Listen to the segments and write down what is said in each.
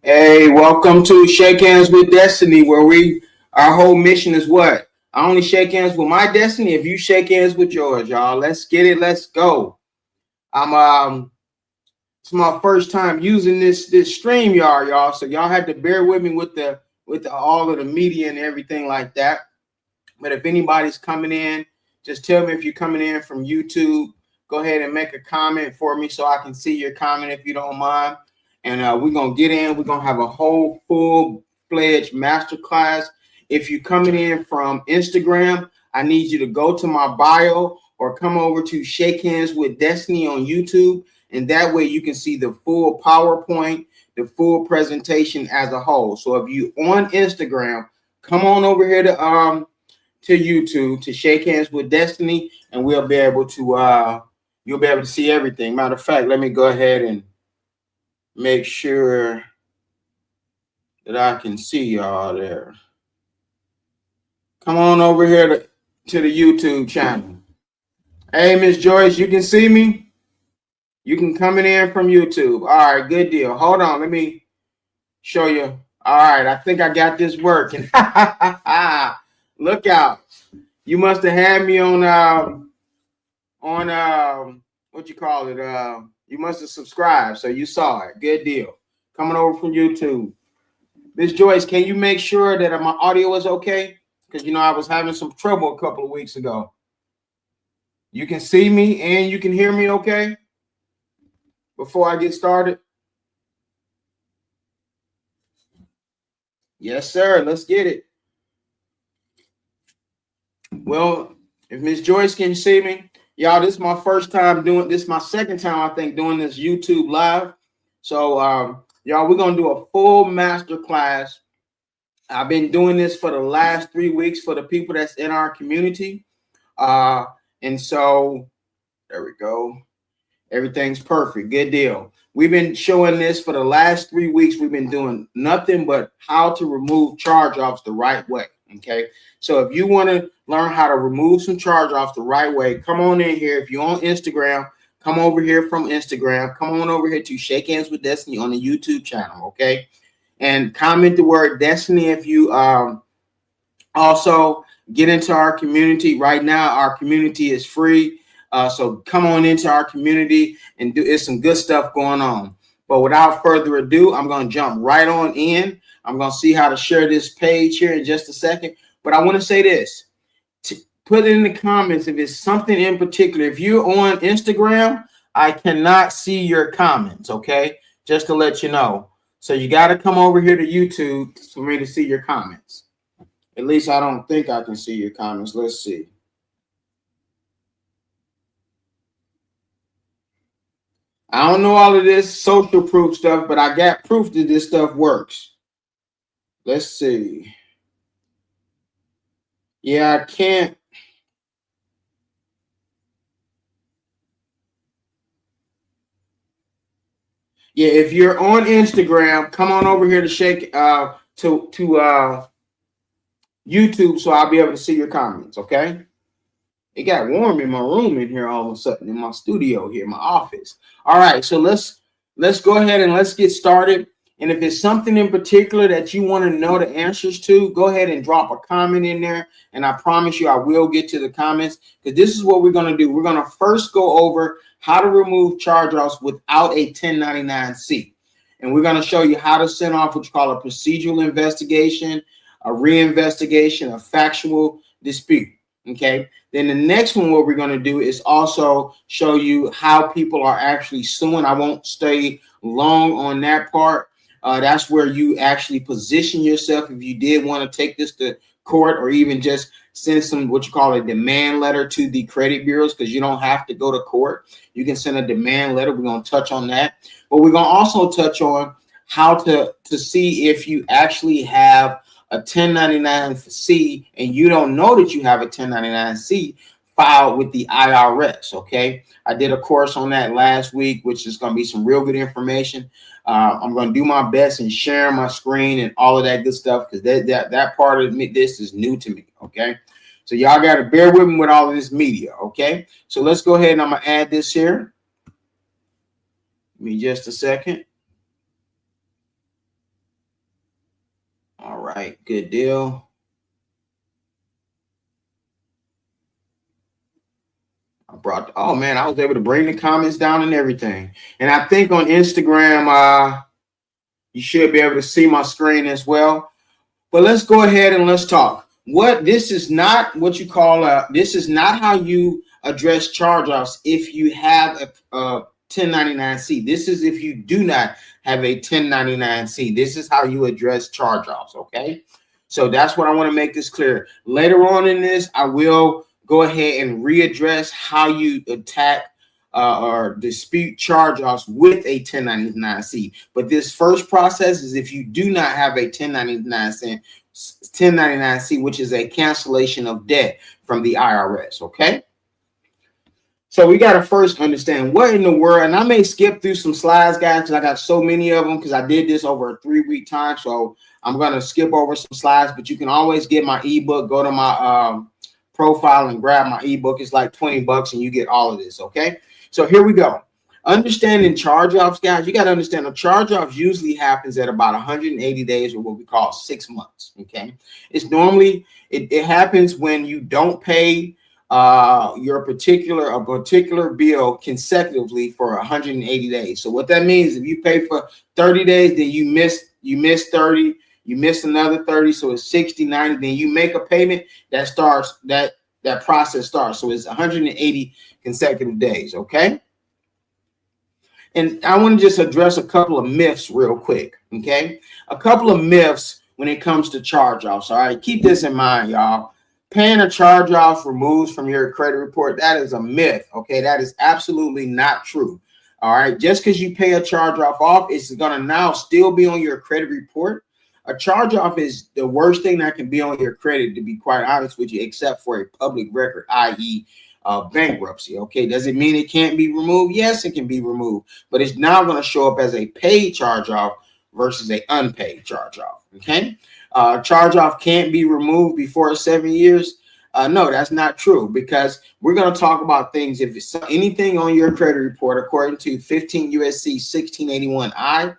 Hey, welcome to Shake Hands with Destiny, where our whole mission is what? I only shake hands with my destiny if you shake hands with yours, y'all. Let's get it. Let's go. It's my first time using this StreamYard, y'all. So y'all have to bear with me with the all of the media and everything like that. But if anybody's coming in, just tell me if you're coming in from YouTube. Go ahead and make a comment for me so I can see your comment if you don't mind. And we're going to get in. We're going to have a whole full-fledged masterclass. If you're coming in from Instagram, I need you to go to my bio or come over to Shake Hands with Destiny on YouTube. And that way you can see the full PowerPoint, the full presentation as a whole. So if you on Instagram, come on over here to YouTube to Shake Hands with Destiny, and we'll be able to you'll be able to see everything. Matter of fact, let me go ahead and make sure that I can see y'all there. Come on over here to the YouTube channel. Hey, Miss Joyce, you can see me? You can come in from YouTube. All right, good deal. Hold on, let me show you. All right, I think I got this working. Look out. You must have had me on what you call it? You must have subscribed, so you saw it. Good deal. Coming over from YouTube. Miss Joyce, can you make sure that my audio is okay? Because you know I was having some trouble a couple of weeks ago. You can see me and you can hear me okay? Before I get started. Yes, sir. Let's get it. Well, if Miss Joyce can see me, y'all, this is my first time doing this. My second time, I think, doing this YouTube live. So, y'all, we're going to do a full master class. I've been doing this for the last 3 weeks for the people that's in our community. And so there we go. Everything's perfect. Good deal. We've been showing this for the last 3 weeks. We've been doing nothing but how to remove charge-offs the right way. Okay. So if you want to learn how to remove some charge-offs the right way, come on in here. If you're on Instagram, come over here from Instagram. Come on over here to Shake Hands with Destiny on the YouTube channel. Okay. And comment the word Destiny if you also get into our community. Right now, our community is free. So come on into our community and it's some good stuff going on. But without further ado, I'm going to jump right on in. I'm going to see how to share this page here in just a second. But I want to say this. Put it in the comments if it's something in particular. If you're on Instagram, I cannot see your comments, okay? Just to let you know. So you got to come over here to YouTube for me to see your comments. At least I don't think I can see your comments. Let's see. I don't know all of this social proof stuff, but I got proof that this stuff works. Let's see. Yeah, I can't. Yeah, if you're on Instagram, come on over here to shake to YouTube so I'll be able to see your comments, okay? It got warm in my room in here all of a sudden, in my studio here, my office. All right, so let's go ahead and let's get started. And if it's something in particular that you want to know the answers to, go ahead and drop a comment in there. And I promise you I will get to the comments, because this is what we're going to do. We're going to first go over how to remove charge-offs without a 1099-C. And we're going to show you how to send off what you call a procedural investigation, a reinvestigation, a factual dispute. Okay. Then the next one, what we're going to do is also show you how people are actually suing. I won't stay long on that part. That's where you actually position yourself if you did want to take this to court, or even just send some what you call a demand letter to the credit bureaus, because you don't have to go to court. You can send a demand letter. We're going to touch on that. But we're going to also touch on how to see if you actually have a 1099-C and you don't know that you have a 1099-C filed with the IRS. Okay, I did a course on that last week, which is going to be some real good information. I'm going to do my best and share my screen and all of that good stuff, because that part of me, this is new to me. Okay, so y'all got to bear with me with all of this media. Okay, so let's go ahead and I'm going to add this here. Give me just a second. right, good deal. Oh man, I was able to bring the comments down and everything. And I think on Instagram, you should be able to see my screen as well. But let's go ahead and let's talk. This is not what you call this is not how you address charge-offs if you have a 1099-C. This is if you do not have a 1099-C. This is how you address charge-offs, okay? So that's what I want to make this clear. Later on in this, I will go ahead and readdress how you attack or dispute charge-offs with a 1099-C. But this first process is if you do not have a 1099-C, which is a cancellation of debt from the IRS, okay? So we got to first understand what in the world, and I may skip through some slides, guys, because I got so many of them because I did this over a 3-week time. So I'm going to skip over some slides, but you can always get my ebook. Go to my profile and grab my ebook. It's like $20 and you get all of this, okay? So here we go. Understanding charge-offs, guys, you got to understand a charge-off usually happens at about 180 days or what we call 6 months, okay? It's normally, it happens when you don't pay your particular bill consecutively for 180 days. So what that means, if you pay for 30 days, then you miss 30, you miss another 30, so it's 60, 90, then you make a payment, that process starts. So it's 180 consecutive days, okay? And I want to just address a couple of myths real quick, okay? A couple of myths when it comes to charge-offs, all right? Keep this in mind, y'all. Paying a charge-off removes from your credit report. That is a myth, okay? That is absolutely not true, all right? Just because you pay a charge-off off, it's going to now still be on your credit report. A charge-off is the worst thing that can be on your credit, to be quite honest with you, except for a public record, i.e., bankruptcy, okay? Does it mean it can't be removed? Yes, it can be removed, but it's now going to show up as a paid charge-off versus an unpaid charge-off, okay? Charge-off can't be removed before 7 years. No, that's not true, because we're going to talk about things. If it's anything on your credit report, according to 15 USC 1681I,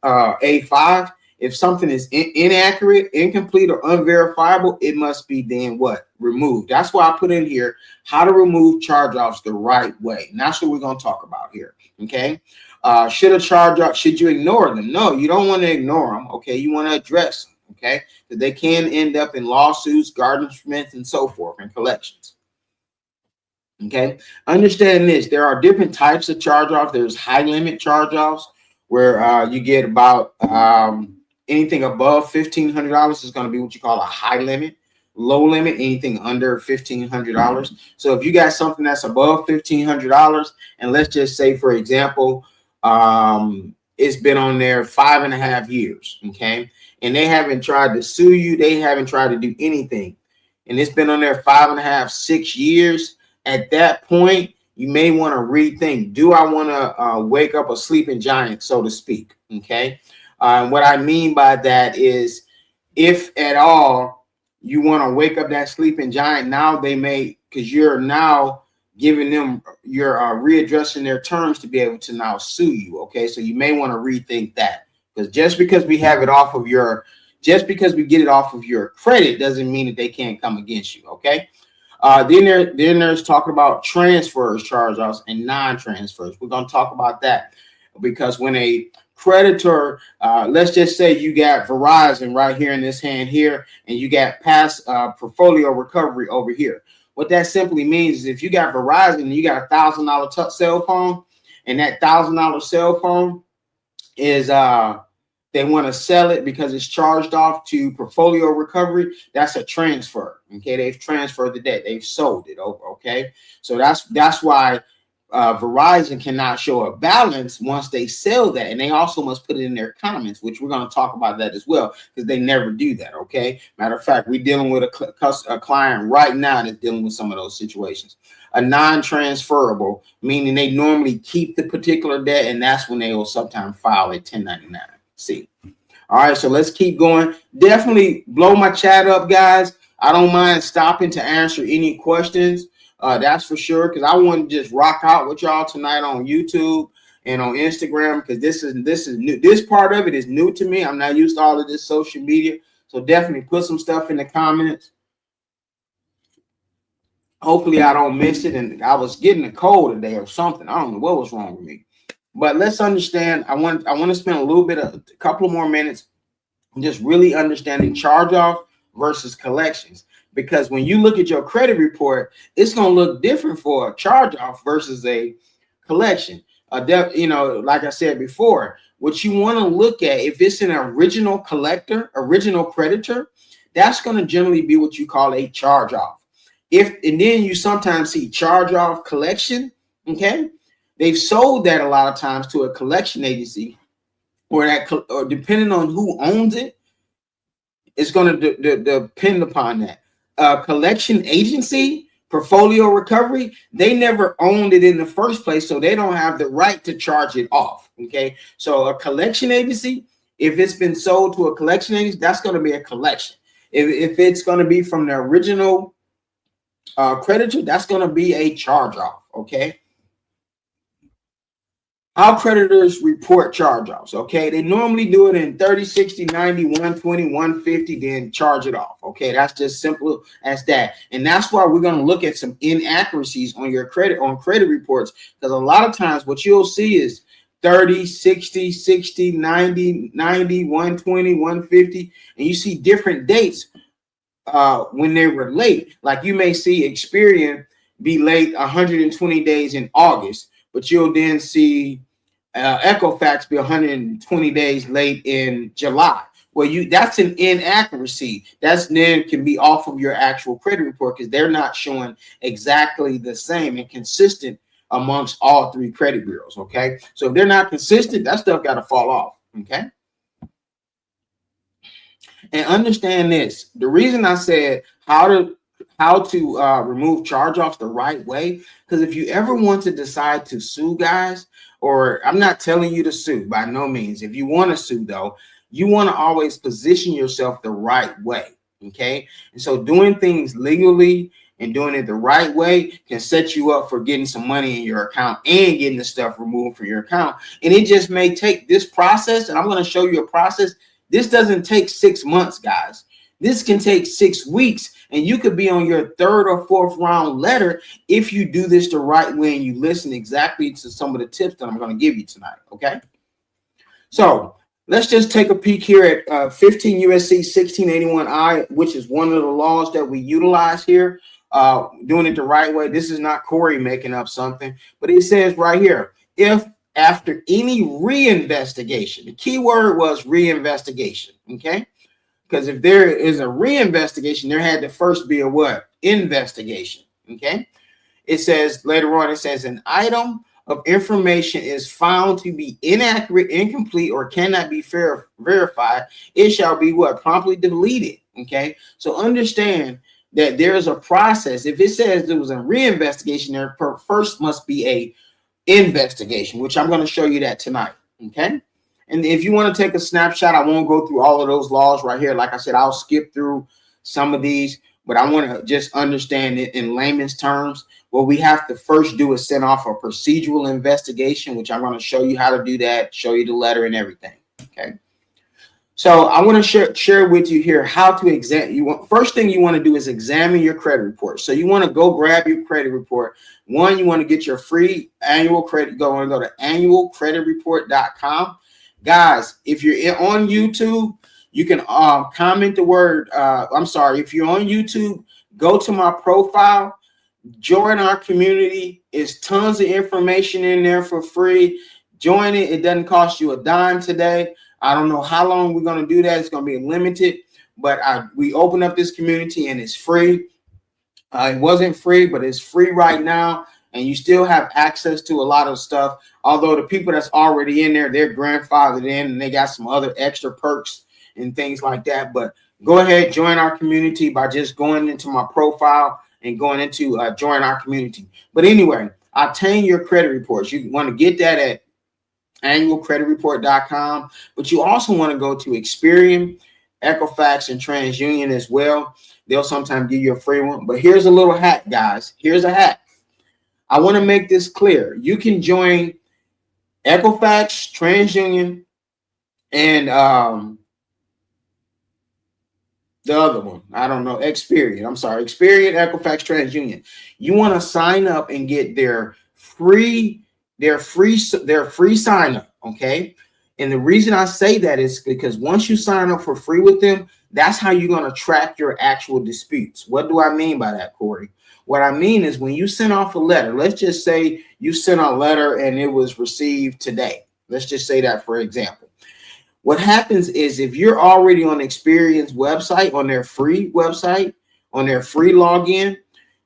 A5, if something is inaccurate, incomplete, or unverifiable, it must be then what? Removed. That's why I put in here how to remove charge-offs the right way. And that's what we're going to talk about here, okay? Should a charge-off, should you ignore them? No, you don't want to ignore them, okay? You want to address them, okay? Because they can end up in lawsuits, garnishments, and so forth, and collections. Okay? Understand this. There are different types of charge-offs. There's high-limit charge-offs where you get about anything above $1,500 is going to be what you call a high limit. Low limit, anything under $1,500. So if you got something that's above $1,500, and let's just say, for example, it's been on there 5.5 years, okay, and they haven't tried to sue you, they haven't tried to do anything, and it's been on there 5.5, 6 years. At that point, you may want to rethink: do I want to wake up a sleeping giant, so to speak? Okay. What I mean by that is, if at all you want to wake up that sleeping giant, now they may, because you're now giving them, you're readdressing their terms to be able to now sue you. Okay, so you may want to rethink that, because just because we have it off of your, just because we get it off of your credit doesn't mean that they can't come against you. Okay. Then there's talking about transfers, charge-offs, and non-transfers. We're going to talk about that, because when a creditor, let's just say you got Verizon right here in this hand here, and you got past portfolio recovery over here. What that simply means is, if you got Verizon and you got a $1,000 cell phone, and that $1,000 cell phone is they want to sell it because it's charged off to portfolio recovery, that's a transfer. Okay, they've transferred the debt, they've sold it over. Okay, so that's why Verizon cannot show a balance once they sell that, and they also must put it in their comments, which we're going to talk about that as well, because they never do that. Okay, matter of fact, we're dealing with a client right now that's dealing with some of those situations. A non-transferable, meaning they normally keep the particular debt, and that's when they will sometimes file a 1099-C. All right, so let's keep going. Definitely blow my chat up, guys. I don't mind stopping to answer any questions. That's for sure, because I want to just rock out with y'all tonight on YouTube and on Instagram, because this is new. This part of it is new to me. I'm not used to all of this social media. So definitely put some stuff in the comments. Hopefully I don't miss it. And I was getting a cold today or something. I don't know what was wrong with me. But let's understand. I want to spend a couple more minutes just really understanding charge off versus collections. Because when you look at your credit report, it's going to look different for a charge off versus a collection. Like I said before, what you want to look at, if it's an original creditor, that's going to generally be what you call a charge off. And then you sometimes see charge off collection. Okay. They've sold that a lot of times to a collection agency, or depending on who owns it, it's going to depend upon that. Collection agency, portfolio recovery, they never owned it in the first place, so they don't have the right to charge it off. Okay, so a collection agency, if it's been sold to a collection agency, that's going to be a collection. If it's going to be from the original creditor, that's going to be a charge off. Okay. How creditors report charge-offs, okay? They normally do it in 30, 60, 90, 120, 150, then charge it off, okay? That's just simple as that. And that's why we're going to look at some inaccuracies on your credit reports, because a lot of times what you'll see is 30, 60, 60, 90, 90, 120, 150, and you see different dates when they were late. Like you may see Experian be late 120 days in August, but you'll then see Equifax be 120 days late in July. Well, that's an inaccuracy. That's then can be off of your actual credit report, because they're not showing exactly the same and consistent amongst all three credit bureaus. Okay, so if they're not consistent, that stuff got to fall off. Okay, and understand this: the reason I said how to remove charge-offs the right way, because if you ever want to decide to sue, guys, or I'm not telling you to sue by no means. If you want to sue, though, you want to always position yourself the right way. Okay. And so doing things legally and doing it the right way can set you up for getting some money in your account and getting the stuff removed from your account. And it just may take this process. And I'm going to show you a process. This doesn't take 6 months, guys. This can take 6 weeks, and you could be on your 3rd or 4th round letter if you do this the right way and you listen exactly to some of the tips that I'm going to give you tonight. Okay. So let's just take a peek here at 15 USC 1681I, which is one of the laws that we utilize here. Doing it the right way. This is not Corey making up something, but it says right here, if after any reinvestigation, the key word was reinvestigation. Okay. Because if there is a reinvestigation, there had to first be a what? Investigation. Okay. It says later on, it says an item of information is found to be inaccurate, incomplete, or cannot be verified. It shall be what? Promptly deleted. Okay. So understand that there is a process. If it says there was a reinvestigation, there first must be a investigation, which I'm going to show you that tonight. Okay. And if you want to take a snapshot, I won't go through all of those laws right here. Like I said, I'll skip through some of these, but I want to just understand it in layman's terms. What we have to first do is send off a procedural investigation, which I'm going to show you how to do that, show you the letter and everything. Okay. So I want to share with you here how to examine. First thing you want to do is examine your credit report. So you want to go grab your credit report. One, you want to get your free annual credit. Go to annualcreditreport.com. Guys, if you're on YouTube, you can comment the word. If you're on YouTube, go to my profile, join our community. It's tons of information in there for free. Join it. It doesn't cost you a dime today. I don't know how long we're going to do that. It's going to be limited, but we open up this community and it's free. It wasn't free, but it's free right now. And you still have access to a lot of stuff. Although the people that's already in there, they're grandfathered in and they got some other extra perks and things like that. But go ahead, join our community by just going into my profile and going into join our community. But anyway, obtain your credit reports. You want to get that at annualcreditreport.com. But you also want to go to Experian, Equifax, and TransUnion as well. They'll sometimes give you a free one. But here's a little hack, guys. Here's a hack. I want to make this clear. You can join Equifax, TransUnion, and The other one, I don't know, Experian. I'm sorry, Experian, Equifax, TransUnion. You want to sign up and get their free sign up, okay? And the reason I say that is because once you sign up for free with them, that's how you're going to track your actual disputes. What do I mean by that, Corey? What I mean is when you send off a letter, let's just say you sent a letter and it was received today. Let's just say that for example. What happens is if you're already on Experian's website, on their free website, on their free login,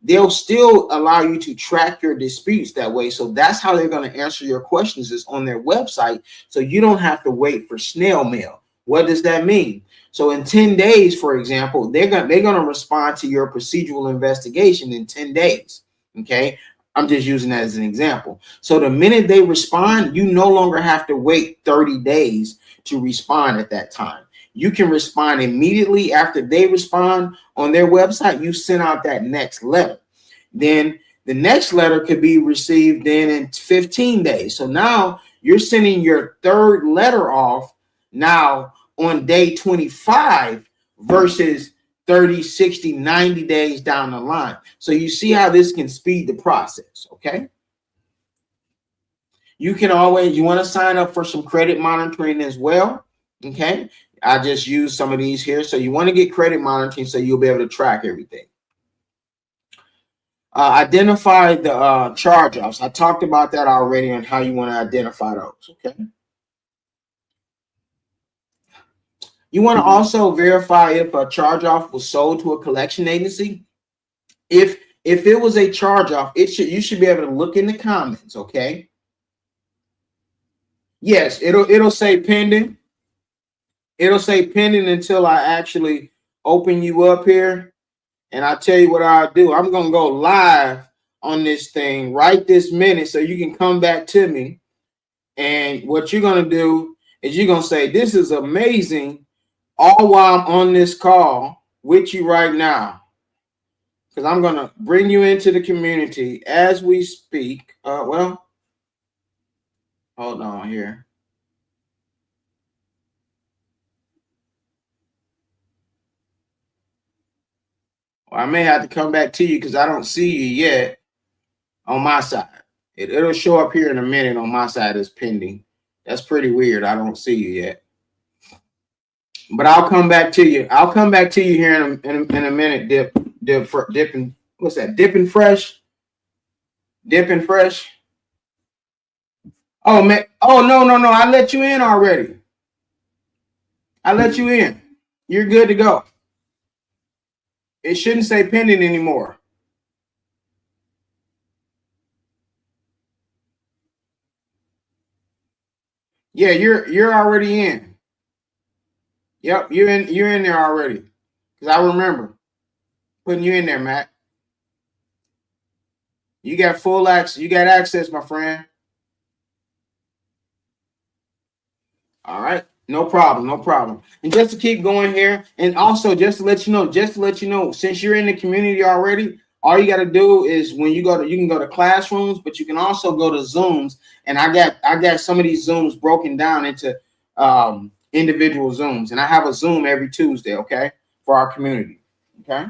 they'll still allow you to track your disputes that way. So that's how they're going to answer your questions is on their website. So you don't have to wait for snail mail. What does that mean? So in 10 days, for example, they're going to respond to your procedural investigation in 10 days. Okay. I'm just using that as an example. So the minute they respond, you no longer have to wait 30 days to respond at that time. You can respond immediately after they respond on their website. You send out that next letter. Then the next letter could be received then in 15 days. So now you're sending your third letter off now on day 25 versus 30, 60, 90 days down the line. So you see how this can speed the process, okay? You want to sign up for some credit monitoring as well, okay? I just use some of these here. So you want to get credit monitoring so you'll be able to track everything. Identify the charge-offs. I talked about that already on how you want to identify those, okay? You want to also verify if a charge-off was sold to a collection agency. If it was a charge-off, you should be able to look in the comments, okay? Yes, it'll say pending. It'll say pending until I actually open you up here. And I tell you what I'll do. I'm going to go live on this thing right this minute so you can come back to me. And what you're going to do is you're going to say, this is amazing, all while I'm on this call with you right now. Because I'm going to bring you into the community as we speak. Well, hold on here. Well, I may have to come back to you because I don't see you yet on my side. It'll show up here in a minute on my side as pending. That's pretty weird. I don't see you yet. But I'll come back to you. I'll come back to you here in a minute. Dipping. What's that? Dipping fresh. Dipping fresh. Oh man. Oh no. I let you in already. I let you in. You're good to go. It shouldn't say pending anymore. Yeah, you're already in. Yep, you're in there already. Because I remember putting you in there, Matt. You got full access. You got access, my friend. All right. No problem. And just to keep going here, and also just to let you know, since you're in the community already, all you got to do is when you can go to classrooms, but you can also go to Zooms. And I got some of these Zooms broken down into individual Zooms, and I have a Zoom every Tuesday, okay, for our community. Okay.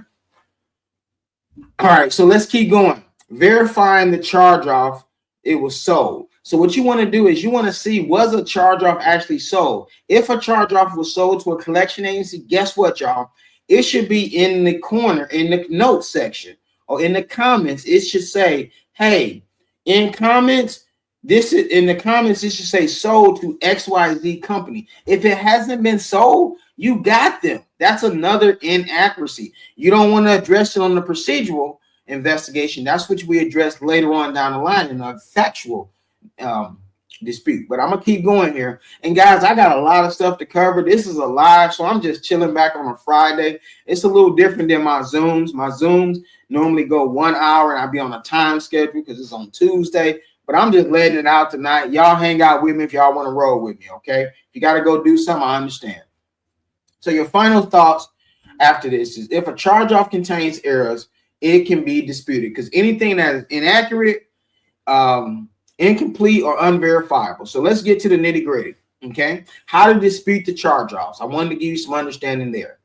All right, so let's keep going. Verifying the charge off, it was sold. So what you want to do is you want to see, was a charge off actually sold? If a charge off was sold to a collection agency, guess what, y'all? It should be in the corner, in the notes section, or in the comments. It should say, hey, in comments, it should say sold to XYZ company. If it hasn't been sold, you got them. That's another inaccuracy. You don't want to address it on the procedural investigation. That's what we address later on down the line in a factual dispute. But I'm gonna keep going here. And guys, I got a lot of stuff to cover. This is a live, so I'm just chilling back on a Friday. It's a little different than my Zooms. My Zooms normally go 1 hour, and I'll be on a time schedule because it's on Tuesday. But I'm just letting it out tonight. Y'all hang out with me if y'all want to roll with me, okay? If you got to go do something, I understand. So your final thoughts after this is, if a charge-off contains errors, it can be disputed, because anything that is inaccurate, incomplete, or unverifiable. So let's get to the nitty-gritty, okay? How to dispute the charge-offs. I wanted to give you some understanding there.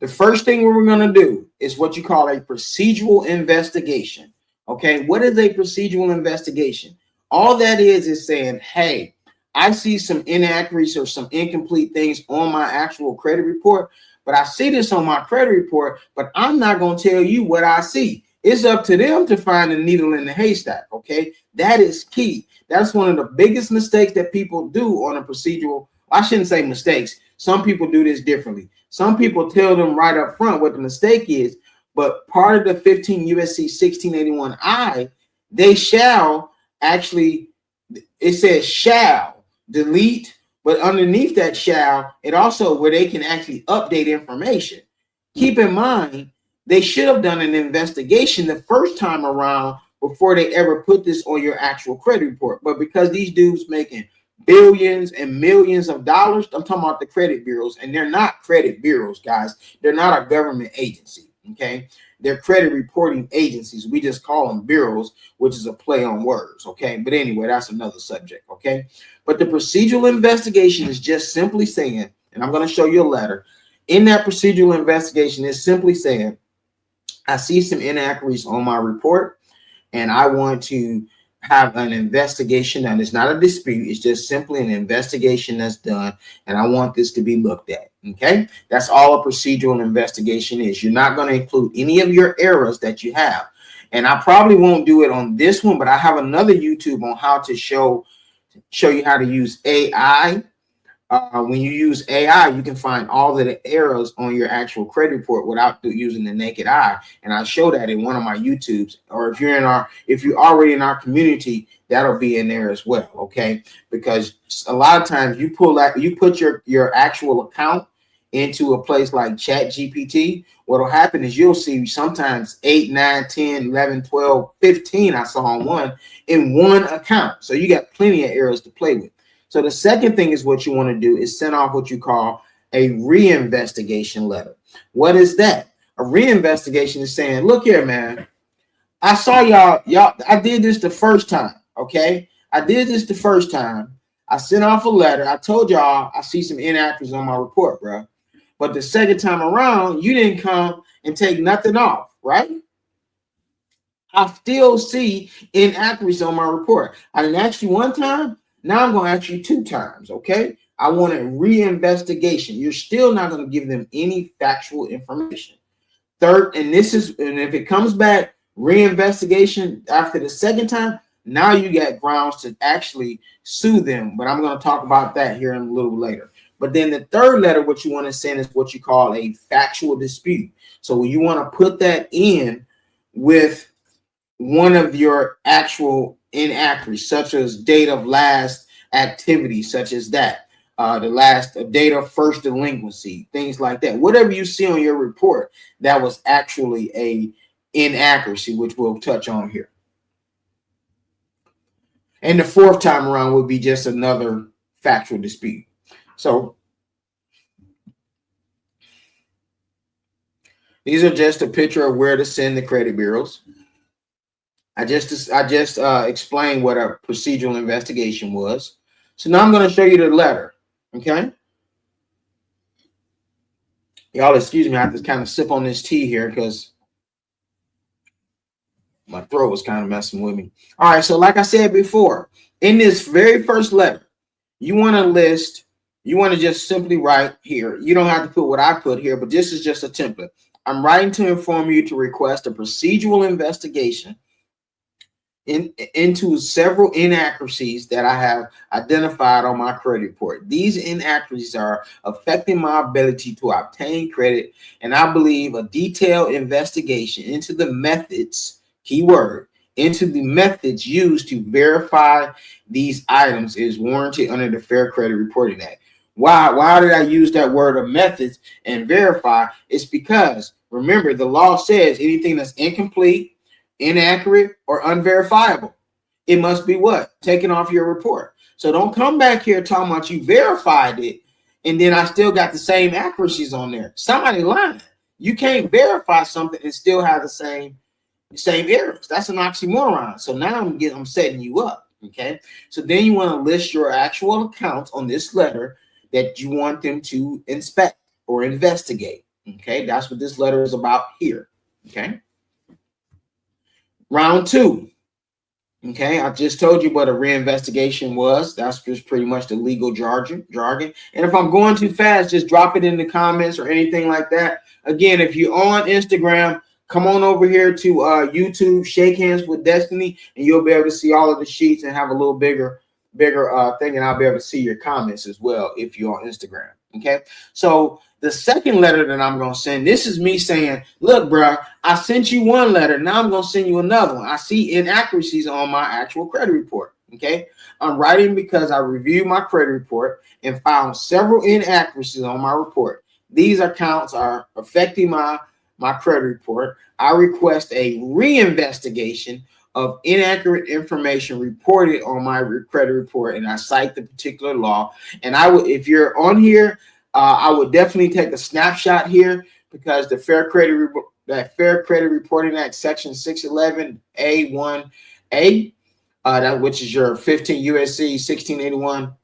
The first thing we're going to do is what you call a procedural investigation. Okay, what is a procedural investigation? All that is saying, hey, I see some inaccuracies or some incomplete things on my actual credit report, but I see this on my credit report, but I'm not going to tell you what I see. It's up to them to find the needle in the haystack. Okay, that is key. That's one of the biggest mistakes that people do on a procedural. I shouldn't say mistakes. Some people do this differently. Some people tell them right up front what the mistake is, but part of the 15 USC 1681I, they shall actually, it says shall delete, but underneath that shall, it also where they can actually update information. Keep in mind, they should have done an investigation the first time around before they ever put this on your actual credit report. But because these dudes making billions and millions of dollars, I'm talking about the credit bureaus, and they're not credit bureaus, guys. They're not a government agency, okay? They're credit reporting agencies. We just call them bureaus, which is a play on words, okay? But anyway, that's another subject, okay? But the procedural investigation is just simply saying, and I'm going to show you a letter. In that procedural investigation, is simply saying, I see some inaccuracies on my report, and I want to have an investigation, and it's not a dispute. It's just simply an investigation that's done, and I want this to be looked at. Okay, that's all a procedural investigation is. You're not going to include any of your errors that you have, and I probably won't do it on this one, but I have another YouTube on how to show you how to use AI. When you use AI, you can find all of the errors on your actual credit report without using the naked eye. And I show that in one of my YouTubes, or if you're already in our community, that'll be in there as well. Okay, because a lot of times you put your actual account into a place like Chat GPT. What'll happen is you'll see sometimes 8, 9, 10, 11, 12, 15. I saw on one in one account. So you got plenty of errors to play with. So the second thing is what you want to do is send off what you call a reinvestigation letter. What is that? A reinvestigation is saying, look here, man, I saw y'all, I did this the first time, okay? I did this the first time. I sent off a letter. I told y'all I see some inaccuracies on my report, bro. But the second time around, you didn't come and take nothing off, right? I still see inaccuracies on my report. I didn't ask you one time. Now I'm going to ask you 2 times, okay? I want a reinvestigation. You're still not going to give them any factual information. Third, and if it comes back, reinvestigation after the second time, now you got grounds to actually sue them. But I'm going to talk about that here in a little later. But then the third letter, what you want to send is what you call a factual dispute. So you want to put that in with one of your actual inaccuracies, such as date of last activity, such as that, the last date of first delinquency, things like that. Whatever you see on your report that was actually a inaccuracy, which we'll touch on here. And the fourth time around would be just another factual dispute. So these are just a picture of where to send the credit bureaus. I just explained what a procedural investigation was. So now I'm going to show you the letter. Okay. Y'all excuse me. I have to kind of sip on this tea here because my throat was kind of messing with me. All right. So like I said before, in this very first letter, you want to just simply write here. You don't have to put what I put here, but this is just a template. I'm writing to inform you to request a procedural investigation into several inaccuracies that I have identified on my credit report. These inaccuracies are affecting my ability to obtain credit, and I believe a detailed investigation into the methods, keyword, into the methods used to verify these items is warranted under the Fair Credit Reporting Act. Why did I use that word of methods and verify? It's because, remember, the law says anything that's incomplete, inaccurate, or unverifiable, it must be what? Taken off your report. So don't come back here talking about you verified it and then I still got the same accuracies on there. Somebody lying. You can't verify something and still have the same errors. That's an oxymoron. So now I'm setting you up. Okay. So then you want to list your actual accounts on this letter that you want them to inspect or investigate. Okay, that's what this letter is about here. Okay. Round two. Okay, I just told you what a reinvestigation was. That's just pretty much the legal jargon. And if I'm going too fast, just drop it in the comments or anything like that. Again, if you're on Instagram, come on over here to YouTube, Shake Hands with Destiny, and you'll be able to see all of the sheets and have a little bigger thing, and I'll be able to see your comments as well if you're on Instagram. Okay, so the second letter that I'm going to send, this is me saying, look, bro, I sent you one letter. Now I'm going to send you another one. I see inaccuracies on my actual credit report. Okay, I'm writing because I reviewed my credit report and found several inaccuracies on my report. These accounts are affecting my credit report. I request a reinvestigation of inaccurate information reported on my credit report, and I cite the particular law. And I would, if you're on here, I would definitely take a snapshot here, because the Fair Credit Reporting Act, Section 611A1A, which is your 15 USC 1681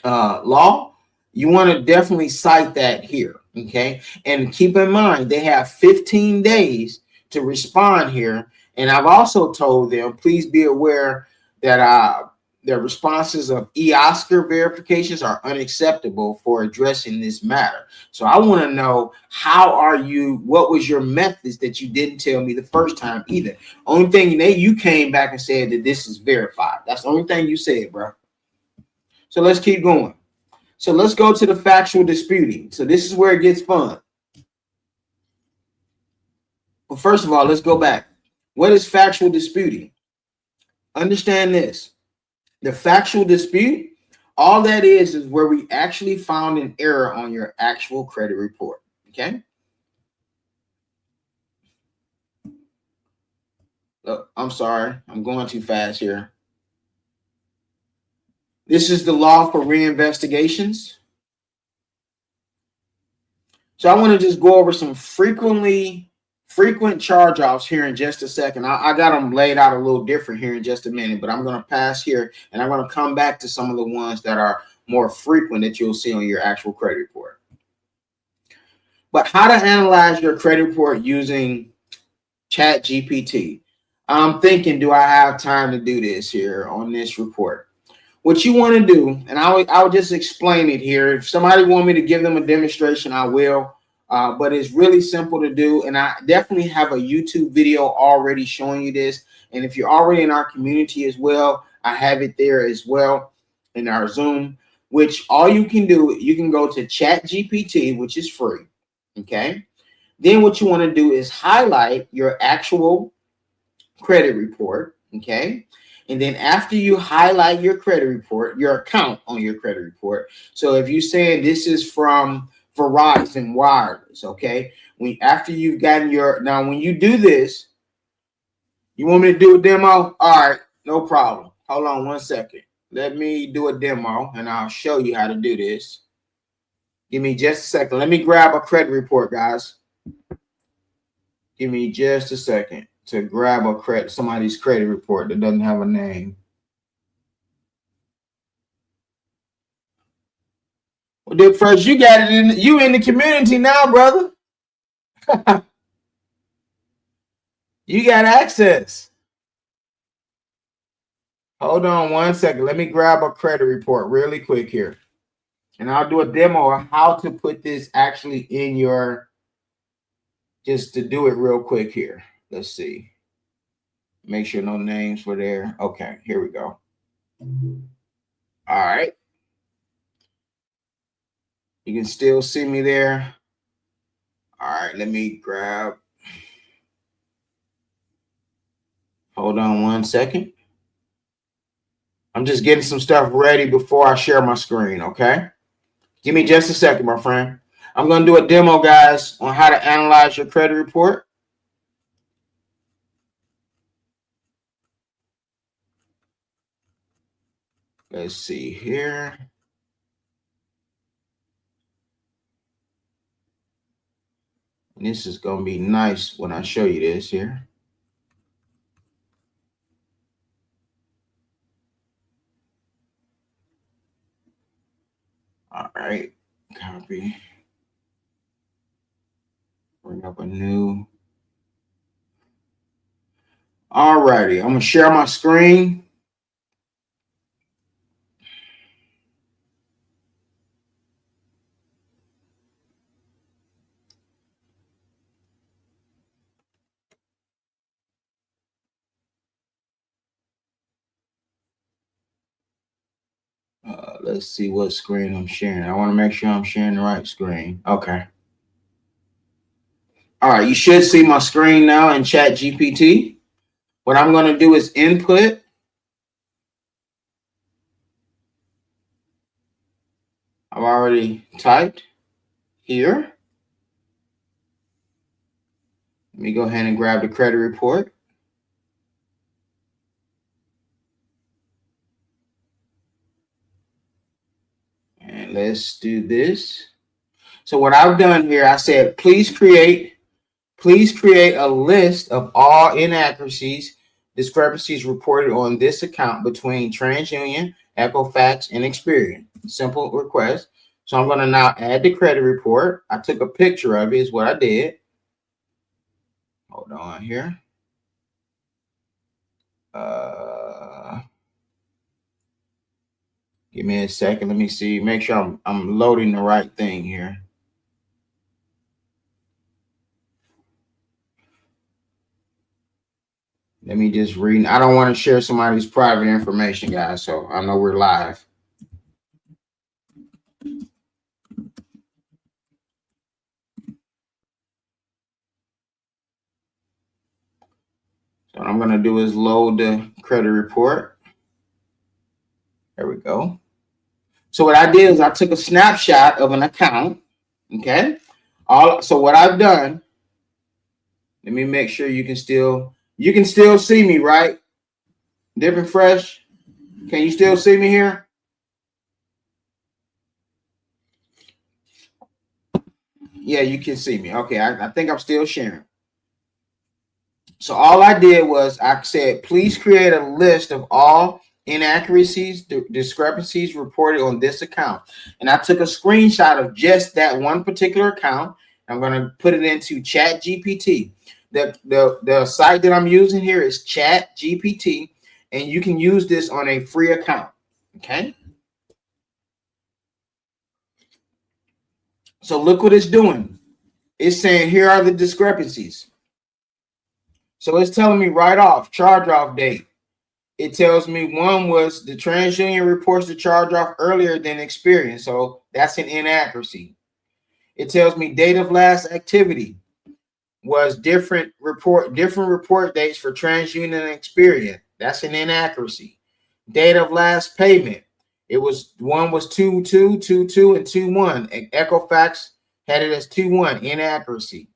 law. You want to definitely cite that here, okay? And keep in mind, they have 15 days to respond here. And I've also told them, please be aware that the responses of Oscar verifications are unacceptable for addressing this matter. So I want to know, what was your methods that you didn't tell me the first time either? Only thing you came back and said that this is verified. That's the only thing you said, bro. So let's keep going. So let's go to the factual disputing. So this is where it gets fun. But first of all, let's go back. What is factual disputing? Understand this. The factual dispute, all that is where we actually found an error on your actual credit report. Okay. Oh, I'm sorry. I'm going too fast here. This is the law for reinvestigations. So I want to just go over some frequent charge-offs here in just a second. I got them laid out a little different here in just a minute, but I'm going to pass here, and I'm going to come back to some of the ones that are more frequent that you'll see on your actual credit report. But how to analyze your credit report using ChatGPT. I'm thinking, do I have time to do this here on this report? What you want to do, and I'll just explain it here. If somebody want me to give them a demonstration, I will. But it's really simple to do, and I definitely have a YouTube video already showing you this. And if you're already in our community as well, I have it there as well in our Zoom, which all you can do, you can go to ChatGPT, which is free. Okay. Then what you want to do is highlight your actual credit report. Okay. And then after you highlight your credit report, your account on your credit report. So if you're saying this is from Verizon Wireless, okay, after you've gotten now when you do this, you want me to do a demo? All right, no problem. Hold on one second. Let me do a demo and I'll show you how to do this. Give me just a second. Let me grab a credit report, guys. Give me just a second to grab somebody's credit report that doesn't have a name. Well, Dick First, you got it you in the community now, brother. You got access. Hold on one second. Let me grab a credit report really quick here. And I'll do a demo of how to put this actually in just to do it real quick here. Let's see. Make sure no names were there. Okay, here we go. All right. You can still see me there. All right, let me grab. Hold on one second. I'm just getting some stuff ready before I share my screen, okay? Give me just a second, my friend. I'm going to do a demo, guys, on how to analyze your credit report. Let's see here. And this is going to be nice when I show you this here. All right, copy. up a new. All righty, I'm gonna share my screen. Let's see what screen I'm sharing. I want to make sure I'm sharing the right screen. Okay. All right, you should see my screen now in Chat GPT. What I'm going to do is input. I've already typed here. Let me go ahead and grab the credit report. And let's do this. So what I've done here, I said, please create a list of all inaccuracies, discrepancies reported on this account between TransUnion, Equifax, and Experian. Simple request. So I'm going to now add the credit report. I took a picture of it, is what I did. Hold on here. Give me a second. Let me see. Make sure I'm loading the right thing here. Let me just read. I don't want to share somebody's private information, guys. So I know we're live. So what I'm going to do is load the credit report. There we go. So what I did is I took a snapshot of an account. Okay. So what I've done, let me make sure you can still see me, right? Different Fresh. Can you still see me here? Yeah, you can see me. Okay, I think I'm still sharing. So all I did was I said, please create a list of all inaccuracies, discrepancies reported on this account. And I took a screenshot of just that one particular account. I'm going to put it into Chat GPT. The site that I'm using here is Chat GPT, and you can use this on a free account. Okay. So look what it's doing. It's saying here are the discrepancies. So it's telling me right off, charge-off date. It tells me one was the TransUnion reports the charge-off earlier than Experian. So that's an inaccuracy. It tells me date of last activity was different report dates for TransUnion and Experian. That's an inaccuracy. Date of last payment. It was one was 2/2, 2/2, and 2/1. Equifax had it as 2/1, inaccuracy.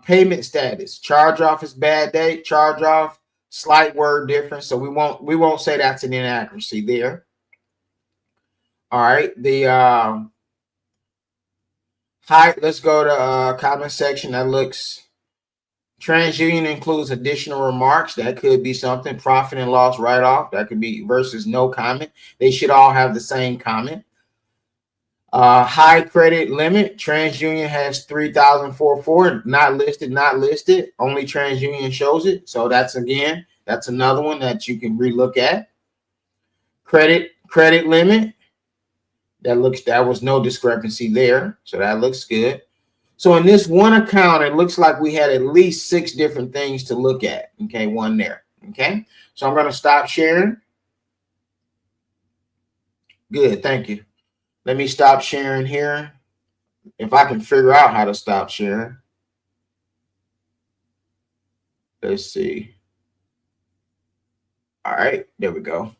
Payment status. Charge-off is bad date. Charge-off, slight word difference. So we won't say that's an inaccuracy there. All right. The let's go to comment section. That looks TransUnion includes additional remarks. That could be something. Profit and loss write-off. That could be versus no comment. They should all have the same comment. High credit limit. TransUnion has 3,044. Not listed. Only TransUnion shows it. So that's another one that you can relook at. Credit limit. That was no discrepancy there. So that looks good. So in this one account, it looks like we had at least 6 different things to look at. Okay, one there. Okay. So I'm going to stop sharing. Good. Thank you. Let me stop sharing here. If I can figure out how to stop sharing. Let's see. All right, there we go.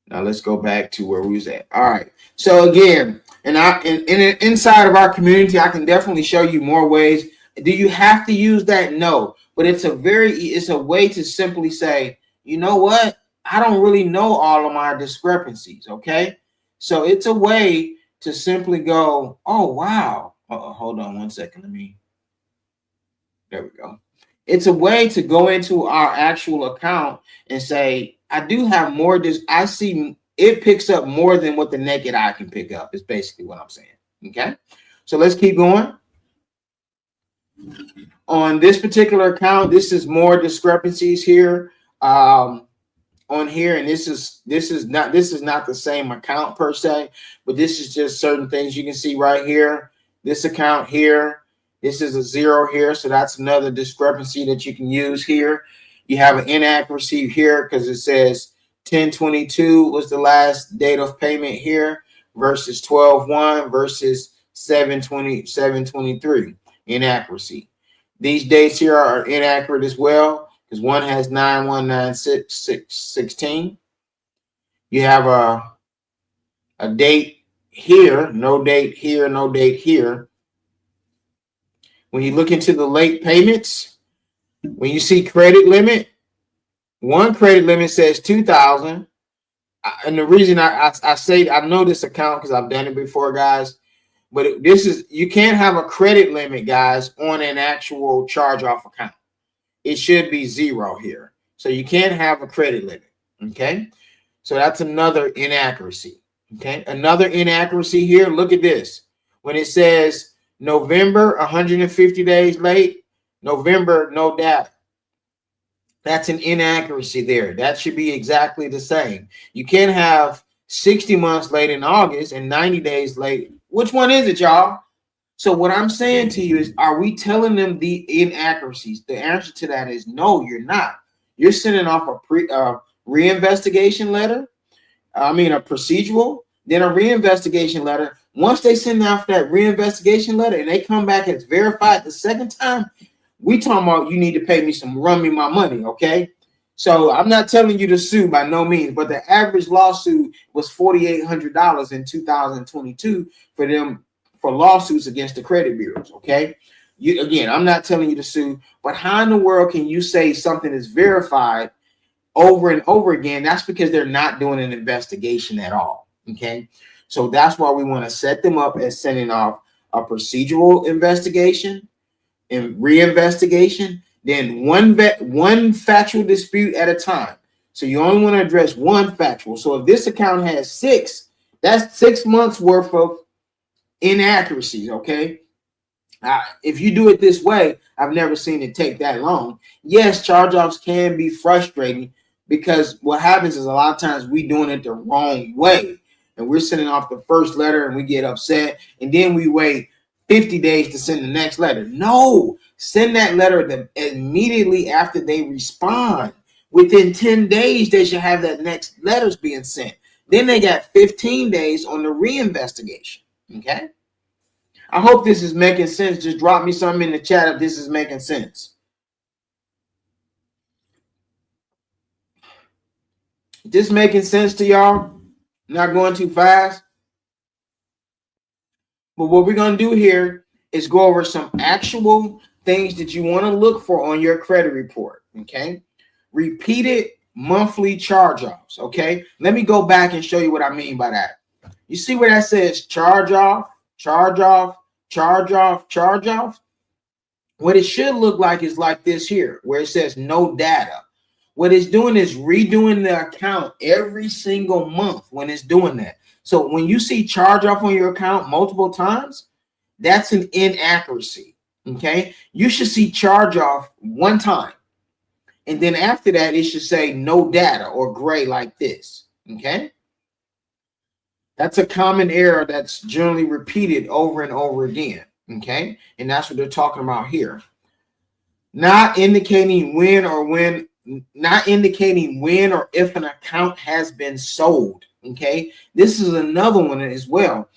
Now let's go back to where we was at. All right. So again, inside of our community, I can definitely show you more ways. Do you have to use that? No, but it's a way to simply say, you know what? I don't really know all of my discrepancies. Okay. So it's a way to simply go, oh, wow. Hold on one second. There we go. It's a way to go into our actual account and say, I do have more. I see it picks up more than what the naked eye can pick up, is basically what I'm saying. Okay. So let's keep going. On this particular account, this is more discrepancies here on here, and this is not the same account per se, but this is just certain things you can see right here. This account here, this is a 0 here, so that's another discrepancy that you can use here. You have an inaccuracy here because it says 10/22 was the last date of payment here versus 12/1 versus 7/23 inaccuracy. These dates here are inaccurate as well because one has 9/1/9/16. You have a date here, no date here, no date here. When you look into the late payments, when you see credit limit, one credit limit says 2,000. And the reason I say I know this account because I've done it before, guys. But this is, you can't have a credit limit, guys, on an actual charge-off account. It should be 0 here. So you can't have a credit limit. Okay. So that's another inaccuracy. Okay. Another inaccuracy here. Look at this. When it says November, 150 days late, November, no data. That's an inaccuracy there. That should be exactly the same. You can't have 60 months late in August and 90 days late. Which one is it, y'all? So what I'm saying to you is, are we telling them the inaccuracies? The answer to that is no, you're not. You're sending off a reinvestigation letter. I mean, a procedural, then a reinvestigation letter. Once they send out that reinvestigation letter and they come back as verified the second time, we talking about you need to pay me run me my money, okay? So I'm not telling you to sue by no means, but the average lawsuit was $4,800 in 2022 for lawsuits against the credit bureaus, okay? Again, I'm not telling you to sue, but how in the world can you say something is verified over and over again? That's because they're not doing an investigation at all, okay? So that's why we want to set them up as sending off a procedural investigation and reinvestigation, then one factual dispute at a time. So you only want to address one factual. So if this account has 6, that's 6 months worth of inaccuracies, okay? If you do it this way, I've never seen it take that long. Yes, charge-offs can be frustrating because what happens is a lot of times we doing it the wrong way. And we're sending off the first letter and we get upset. And then we wait 50 days to send the next letter. No, send that letter immediately after they respond. Within 10 days, they should have that next letters being sent. Then they got 15 days on the reinvestigation. Okay. I hope this is making sense. Just drop me something in the chat if this is making sense. This making sense to y'all? Not going too fast? But what we're going to do here is go over some actual things that you want to look for on your credit report, okay? Repeated monthly charge-offs, okay? Let me go back and show you what I mean by that. You see where that says charge-off, charge-off, charge-off, charge-off? What it should look like is like this here, where it says no data. What it's doing is redoing the account every single month when it's doing that. So when you see charge off on your account multiple times, that's an inaccuracy, okay? You should see charge off one time. And then after that, it should say no data or gray like this, okay? That's a common error that's generally repeated over and over again, okay? And that's what they're talking about here. Not indicating when or if an account has been sold. Okay, this is another one as well.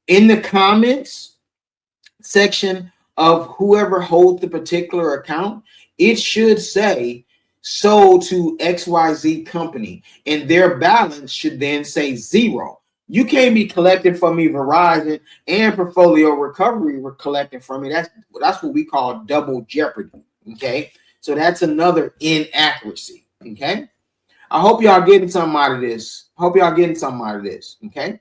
In the comments section of whoever holds the particular account, it should say sold to XYZ company, and their balance should then say 0. You can't be collecting from me Verizon and Portfolio Recovery were collecting from me. That's what we call double jeopardy. Okay, so that's another inaccuracy. Okay. I hope y'all getting something out of this. Okay.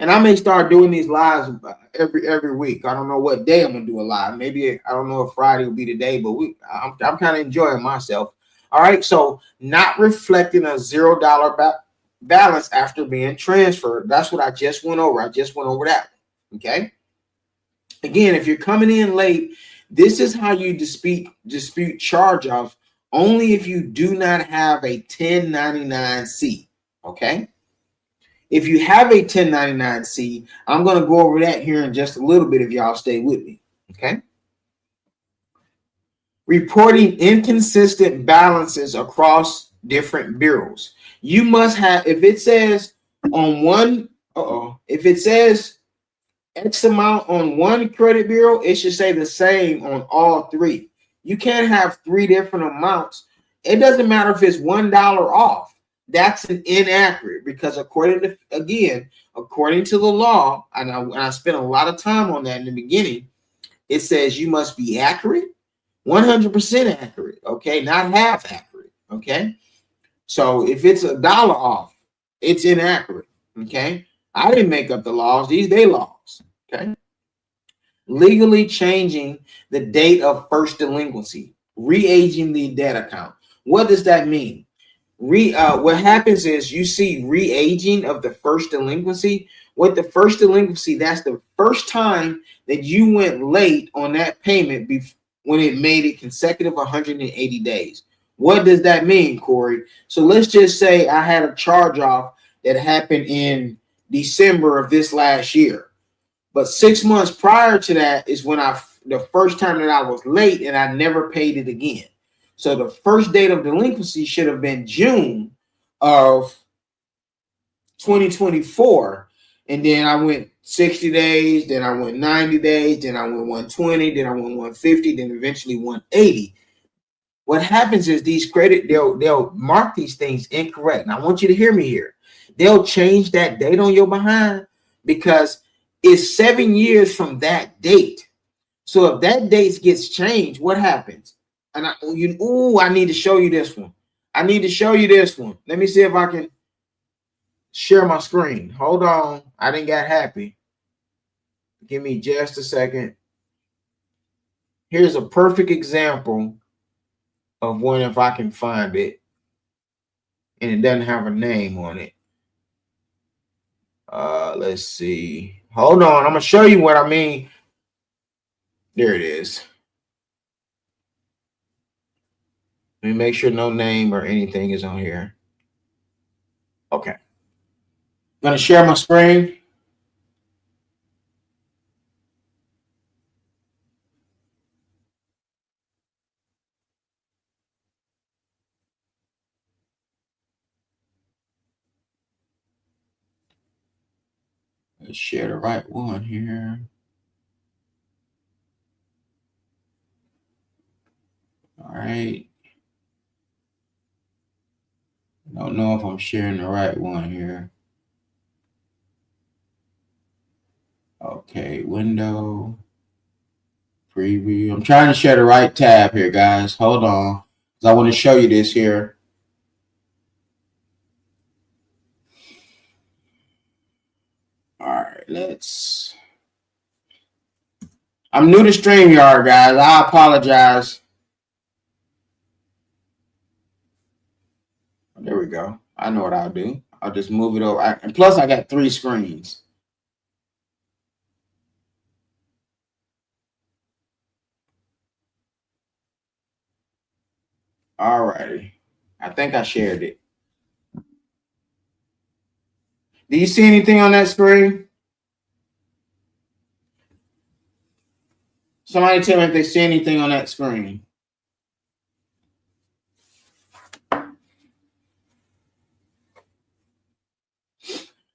And I may start doing these lives every week. I don't know what day I'm gonna do a live. Maybe I don't know if Friday will be the day, but I'm kind of enjoying myself. All right. So not reflecting a $0 balance after being transferred. That's what I just went over. I just went over that. Okay. Again, if you're coming in late This is how you dispute charge off, only if you do not have a 1099-C. Okay. If you have a 1099-C, I'm going to go over that here in just a little bit if y'all stay with me. Okay. Reporting inconsistent balances across different bureaus. You must have, if it says on one, if it says X amount on one credit bureau, it should say the same on all three. You can't have three different amounts. It doesn't matter if it's $1 off. That's an inaccurate, because according to the law, and I spent a lot of time on that in the beginning, it says you must be accurate, 100% accurate, okay, not half accurate, okay? So if it's $1 off, it's inaccurate, okay? I didn't make up the laws. These they laws, okay? Legally changing the date of first delinquency, re-aging the debt account. What does that mean? What happens is you see re-aging of the first delinquency. With the first delinquency, that's the first time that you went late on that payment when it made it consecutive 180 days. What does that mean, Corey? So let's just say I had a charge off that happened in December of this last year, but 6 months prior to that is when the first time that I was late and I never paid it again. So the first date of delinquency should have been June of 2024. And then I went 60 days, then I went 90 days, then I went 120, then I went 150, then eventually 180. What happens is they'll mark these things incorrect. And I want you to hear me here. They'll change that date on your behind because it's 7 years from that date. So if that date gets changed, what happens? And I need to show you this one. Let me see if I can share my screen. Hold on. I didn't get happy. Give me just a second. Here's a perfect example of one, if I can find it, and it doesn't have a name on it. Let's see. Hold on. I'm going to show you what I mean. There it is. Let me make sure no name or anything is on here. Okay. I'm going to share my screen. Let's share the right one here. All right. I don't know if I'm sharing the right one here. Okay, window, preview. I'm trying to share the right tab here, guys. Hold on, because I want to show you this here. All right, I'm new to StreamYard, guys. I apologize. There we go. I know what I'll do. I'll just move it over. And plus, I got 3 screens. All righty. I think I shared it. Do you see anything on that screen? Somebody tell me if they see anything on that screen.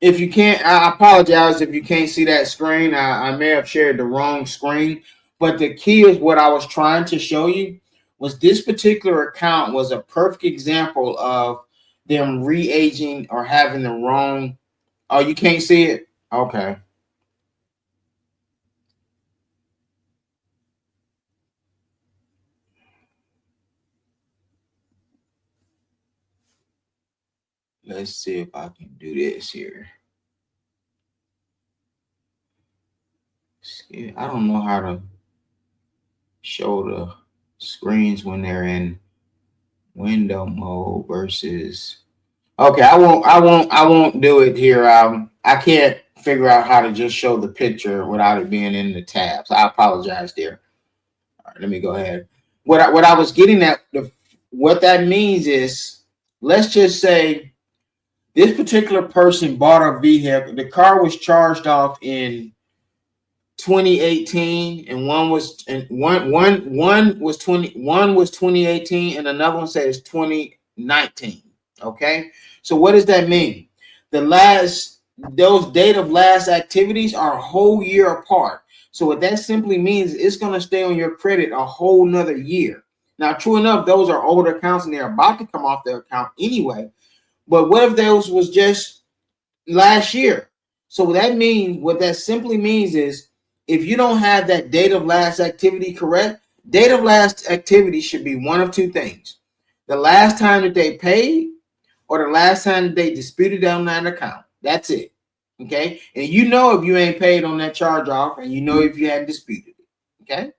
If you can't, I apologize if you can't see that screen. I may have shared the wrong screen, but the key is what I was trying to show you was this particular account was a perfect example of them re-aging or having the wrong. Oh, you can't see it? Okay. Let's see if I can do this here. I don't know how to show the screens when they're in window mode versus. Okay, I won't do it here. I can't figure out how to just show the picture without it being in the tabs. I apologize there. All right, let me go ahead. What I was getting at, what that means is, let's just say this particular person bought a vehicle. The car was charged off in 2018, and one was 2018, and another one says 2019. Okay, so what does that mean? Those date of last activities are a whole year apart. So what that simply means, it's going to stay on your credit a whole nother year. Now, true enough, those are older accounts and they're about to come off their account anyway. But what if those was just last year? So what that simply means is, if you don't have that date of last activity correct, date of last activity should be one of two things: the last time that they paid, or the last time that they disputed on that account. That's it. Okay. And you know if you ain't paid on that charge off, and you know if you hadn't disputed it. Okay.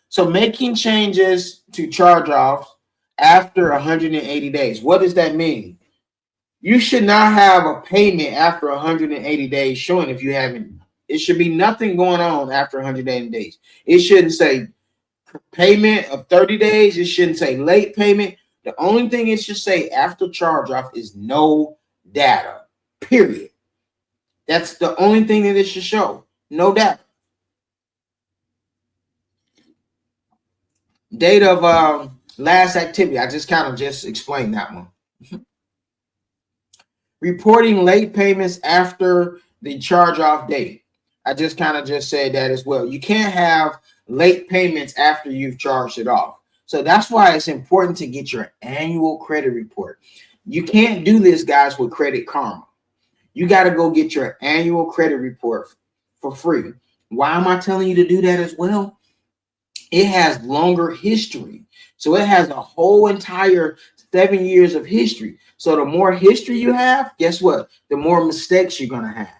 So making changes to charge offs after 180 days. What does that mean? You should not have a payment after 180 days showing if you haven't. It should be nothing going on after 180 days. It shouldn't say payment of 30 days. It shouldn't say late payment. The only thing it should say after charge off is no data, period. That's the only thing that it should show. No data. Date of last activity. I just kind of just explained that one. Reporting late payments after the charge off date. I just kind of just said that as well. You can't have late payments after you've charged it off. So that's why it's important to get your annual credit report. You can't do this, guys, with Credit Karma. You got to go get your annual credit report for free. Why am I telling you to do that as well? It has longer history. So it has a whole entire 7 years of history. So the more history you have, guess what? The more mistakes you're going to have.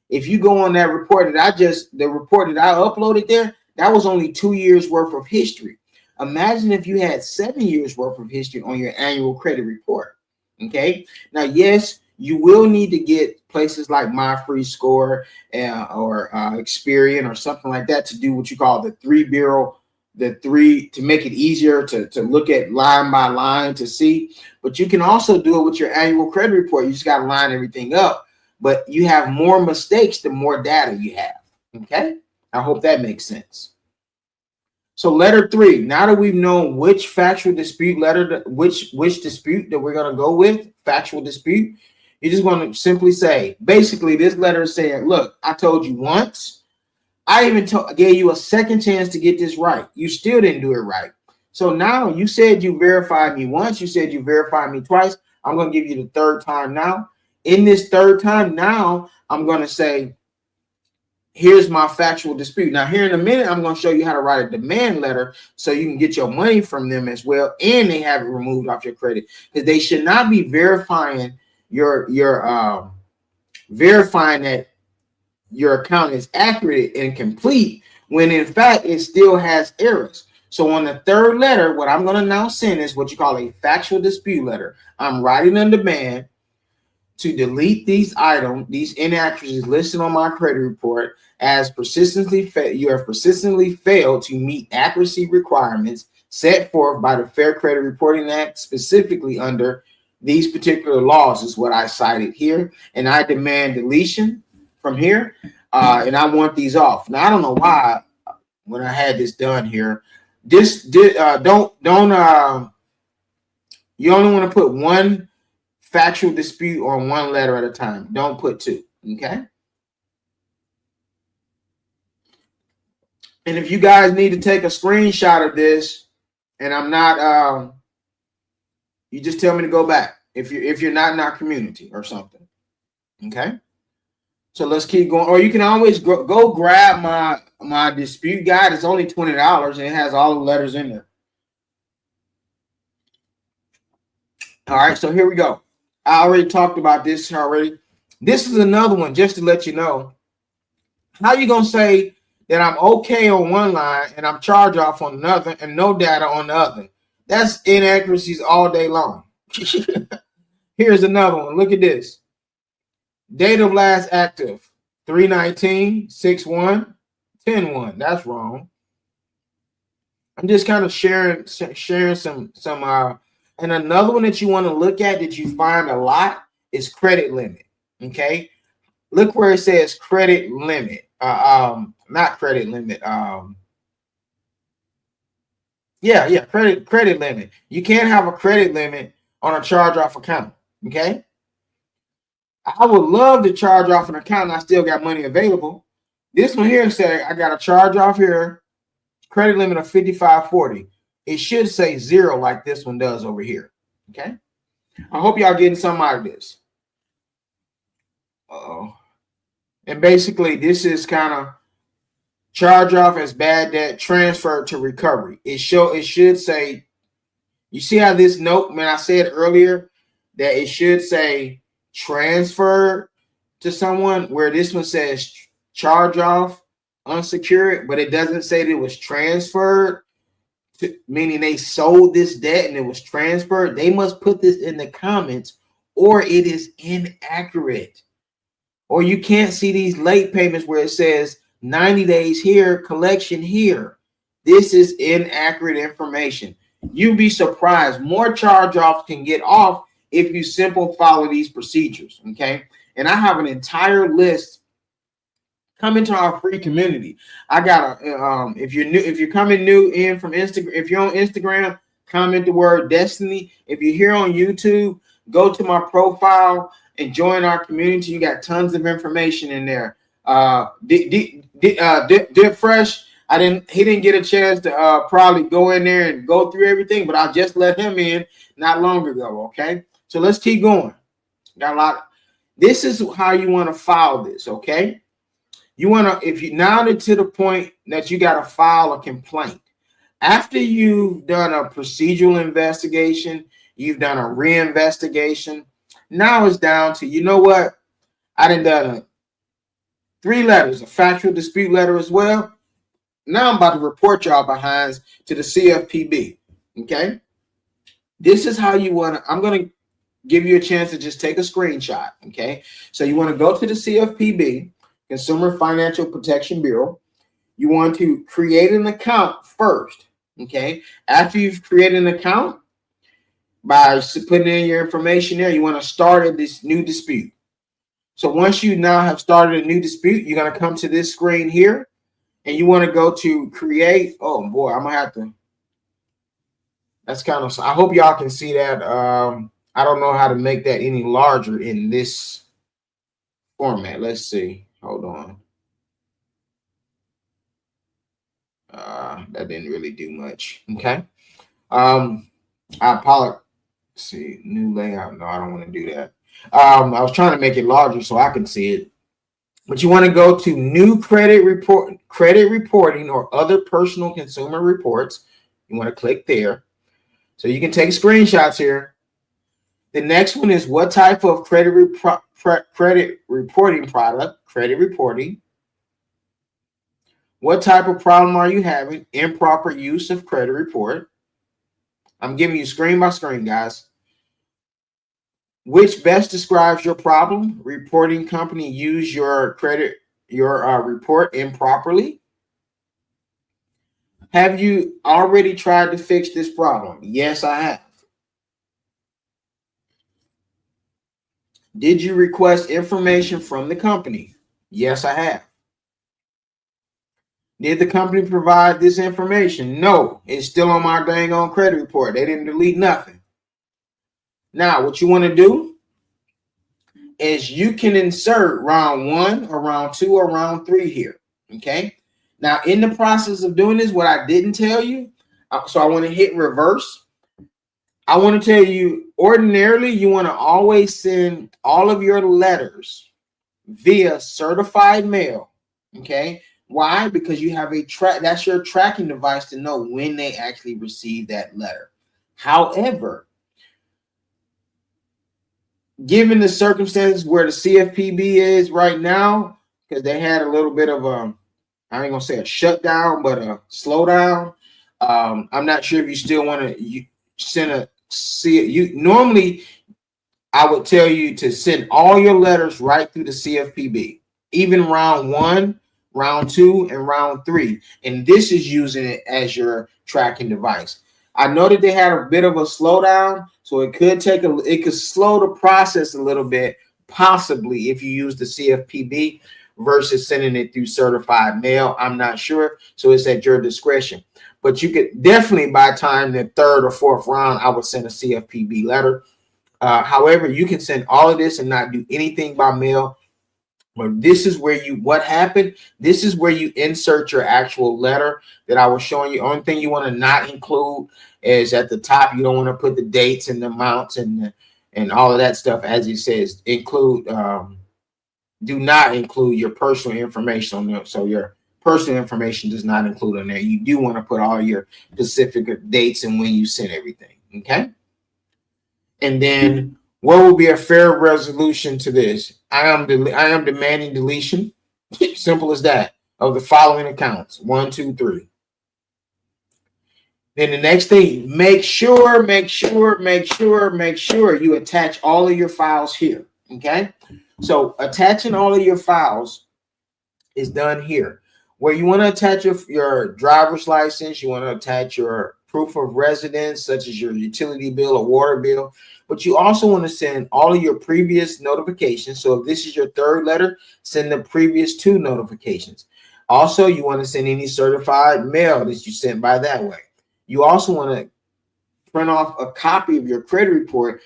If you go on that report the report that I uploaded there, that was only 2 years worth of history. Imagine if you had 7 years worth of history on your annual credit report. Okay. Now, yes, you will need to get places like My Free Score or Experian or something like that to do what you call the to make it easier to look at line by line to see. But you can also do it with your annual credit report. You just got to line everything up. But you have more mistakes the more data you have. Okay, I hope that makes sense. So letter 3. Now that we've known which factual dispute letter, which dispute that we're going to go with, factual dispute, you just want to simply say, basically, this letter is saying, look, I told you once. I even gave you a second chance to get this right. You still didn't do it right. So now you said you verified me once. You said you verified me twice. I'm going to give you the third time now. In this third time now, I'm going to say, here's my factual dispute. Now, here in a minute, I'm going to show you how to write a demand letter so you can get your money from them as well, and they have it removed off your credit, because they should not be verifying verifying that your account is accurate and complete when in fact it still has errors. So on the third letter, what I'm going to now send is what you call a factual dispute letter. I'm writing a demand to delete these items, these inaccuracies listed on my credit report, as you have persistently failed to meet accuracy requirements set forth by the Fair Credit Reporting Act, specifically under these particular laws, is what I cited here, and I demand deletion from here, and I want these off. Now, I don't know why when I had this done here, you only want to put one factual dispute on one letter at a time. Don't put two. Okay. And if you guys need to take a screenshot of this, and I'm not, you just tell me to go back if you're not in our community or something. Okay. So let's keep going. Or you can always go grab my dispute guide. It's only $20 and it has all the letters in there. All right. So here we go. I already talked about this already. This is another one just to let you know. How you going to say that I'm okay on one line and I'm charged off on another and no data on the other? That's inaccuracies all day long. Here's another one. Look at this. Date of last active, 3/19, 6/1, 10/1. That's wrong. I'm just kind of sharing some and another one that you want to look at that you find a lot is credit limit. Okay, look where it says credit limit. Not credit limit. Yeah, credit limit. You can't have a credit limit on a charge off account. Okay, I would love to charge off an account and I still got money available. This one here said I got a charge off here, credit limit of 5540. It should say 0 like this one does over here. Okay, I hope y'all getting something out of this. And basically this is kind of charge off as bad debt transferred to recovery. It should say, you see how this note, man, I said earlier that it should say transferred to someone, where this one says charge off unsecured, but it doesn't say that it was transferred to, meaning they sold this debt and it was transferred. They must put this in the comments or it is inaccurate. Or you can't see these late payments where it says 90 days here, collection here. This is inaccurate information. You'd be surprised. More charge-offs can get off if you simply follow these procedures, okay? And I have an entire list. Come into our free community. I got a if you're coming new in from Instagram, if you're on Instagram, comment the word Destiny. If you're here on YouTube, go to my profile and join our community. You got tons of information in there. Dip Fresh, he didn't get a chance to probably go in there and go through everything, but I just let him in not long ago. Okay, so let's keep going. Got a lot. This is how you want to file this. Okay, you want to, if you now to the point that you got to file a complaint after you've done a procedural investigation, you've done a reinvestigation. Now it's down to, you know what? I done 3 letters, a factual dispute letter as well. Now I'm about to report y'all behinds to the CFPB. Okay. This is how you want to, I'm going to give you a chance to just take a screenshot. Okay. So you want to go to the CFPB, Consumer Financial Protection Bureau. You want to create an account first. Okay. After you've created an account, by putting in your information there, you want to start this new dispute. So once you now have started a new dispute, you're going to come to this screen here and you want to go to create. Oh boy, I'm going to have to. That's kind of, I hope y'all can see that. I don't know how to make that any larger in this format. Let's see. Hold on. That didn't really do much. Okay. I apologize. See, new layout. No, I don't want to do that. I was trying to make it larger so I can see it. But you want to go to new credit reporting or other personal consumer reports. You want to click there. So you can take screenshots here. The next one is what type of credit reporting product, credit reporting. What type of problem are you having? Improper use of credit report. I'm giving you screen by screen, guys. Which best describes your problem? Reporting company use your report improperly. Have you already tried to fix this problem? Yes, I have. Did you request information from the company? Yes, I have. Did the company provide this information? No, it's still on my dang on credit report. They didn't delete nothing. Now, what you want to do is you can insert round 1 or round 2 or round 3 here. Okay. Now, in the process of doing this, what I didn't tell you, so I want to hit reverse. I want to tell you, ordinarily, you want to always send all of your letters via certified mail. Okay. Why? Because you have that's your tracking device to know when they actually receive that letter. However, given the circumstances where the CFPB is right now, because they had a little bit of I ain't gonna say a shutdown, but a slowdown. I'm not sure if you still want to normally I would tell you to send all your letters right through the CFPB. Even round 1, round 2, and round 3. And this is using it as your tracking device. I know that they had a bit of a slowdown, so it could slow the process a little bit, possibly if you use the CFPB versus sending it through certified mail. I'm not sure, so it's at your discretion. But you could definitely, by the time the 3rd or 4th round, I would send a CFPB letter. However, you can send all of this and not do anything by mail. But this is where what happened. This is where you insert your actual letter that I was showing you. Only thing you want to not include is at the top. You don't want to put the dates and the amounts and all of that stuff. As it says, do not include your personal information on there. So your personal information does not include on there. You do want to put all your specific dates and when you send everything. Okay. And then what will be a fair resolution to this? I am demanding deletion. Simple as that. Of the following accounts: 1, 2, 3. Then the next thing, make sure you attach all of your files here. Okay. So attaching all of your files is done here. Where you want to attach your driver's license, you want to attach your proof of residence, such as your utility bill or water bill, but you also want to send all of your previous notifications. So if this is your 3rd letter, send the previous 2 notifications. Also, you want to send any certified mail that you sent by that way. You also want to print off a copy of your credit report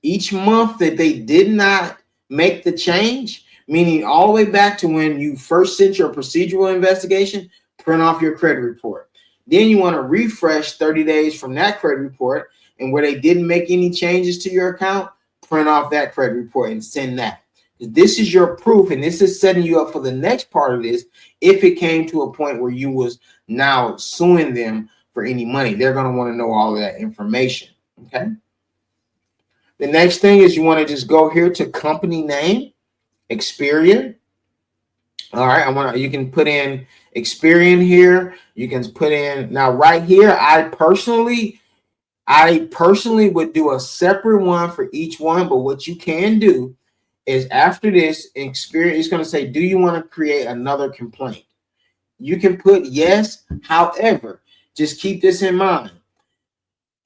each month that they did not make the change, meaning all the way back to when you first sent your procedural investigation. Print off your credit report. Then you want to refresh 30 days from that credit report, and where they didn't make any changes to your account, print off that credit report and send that. This is your proof, and this is setting you up for the next part of this. If it came to a point where you was now suing them for any money, they're going to want to know all of that information. Okay. The next thing is you want to just go here to company name, Experian. All right, you can put in Experian here. You can put in now right here. I personally would do a separate one for each one, but what you can do is after this, Experian is going to say, do you want to create another complaint? You can put yes. However, just keep this in mind.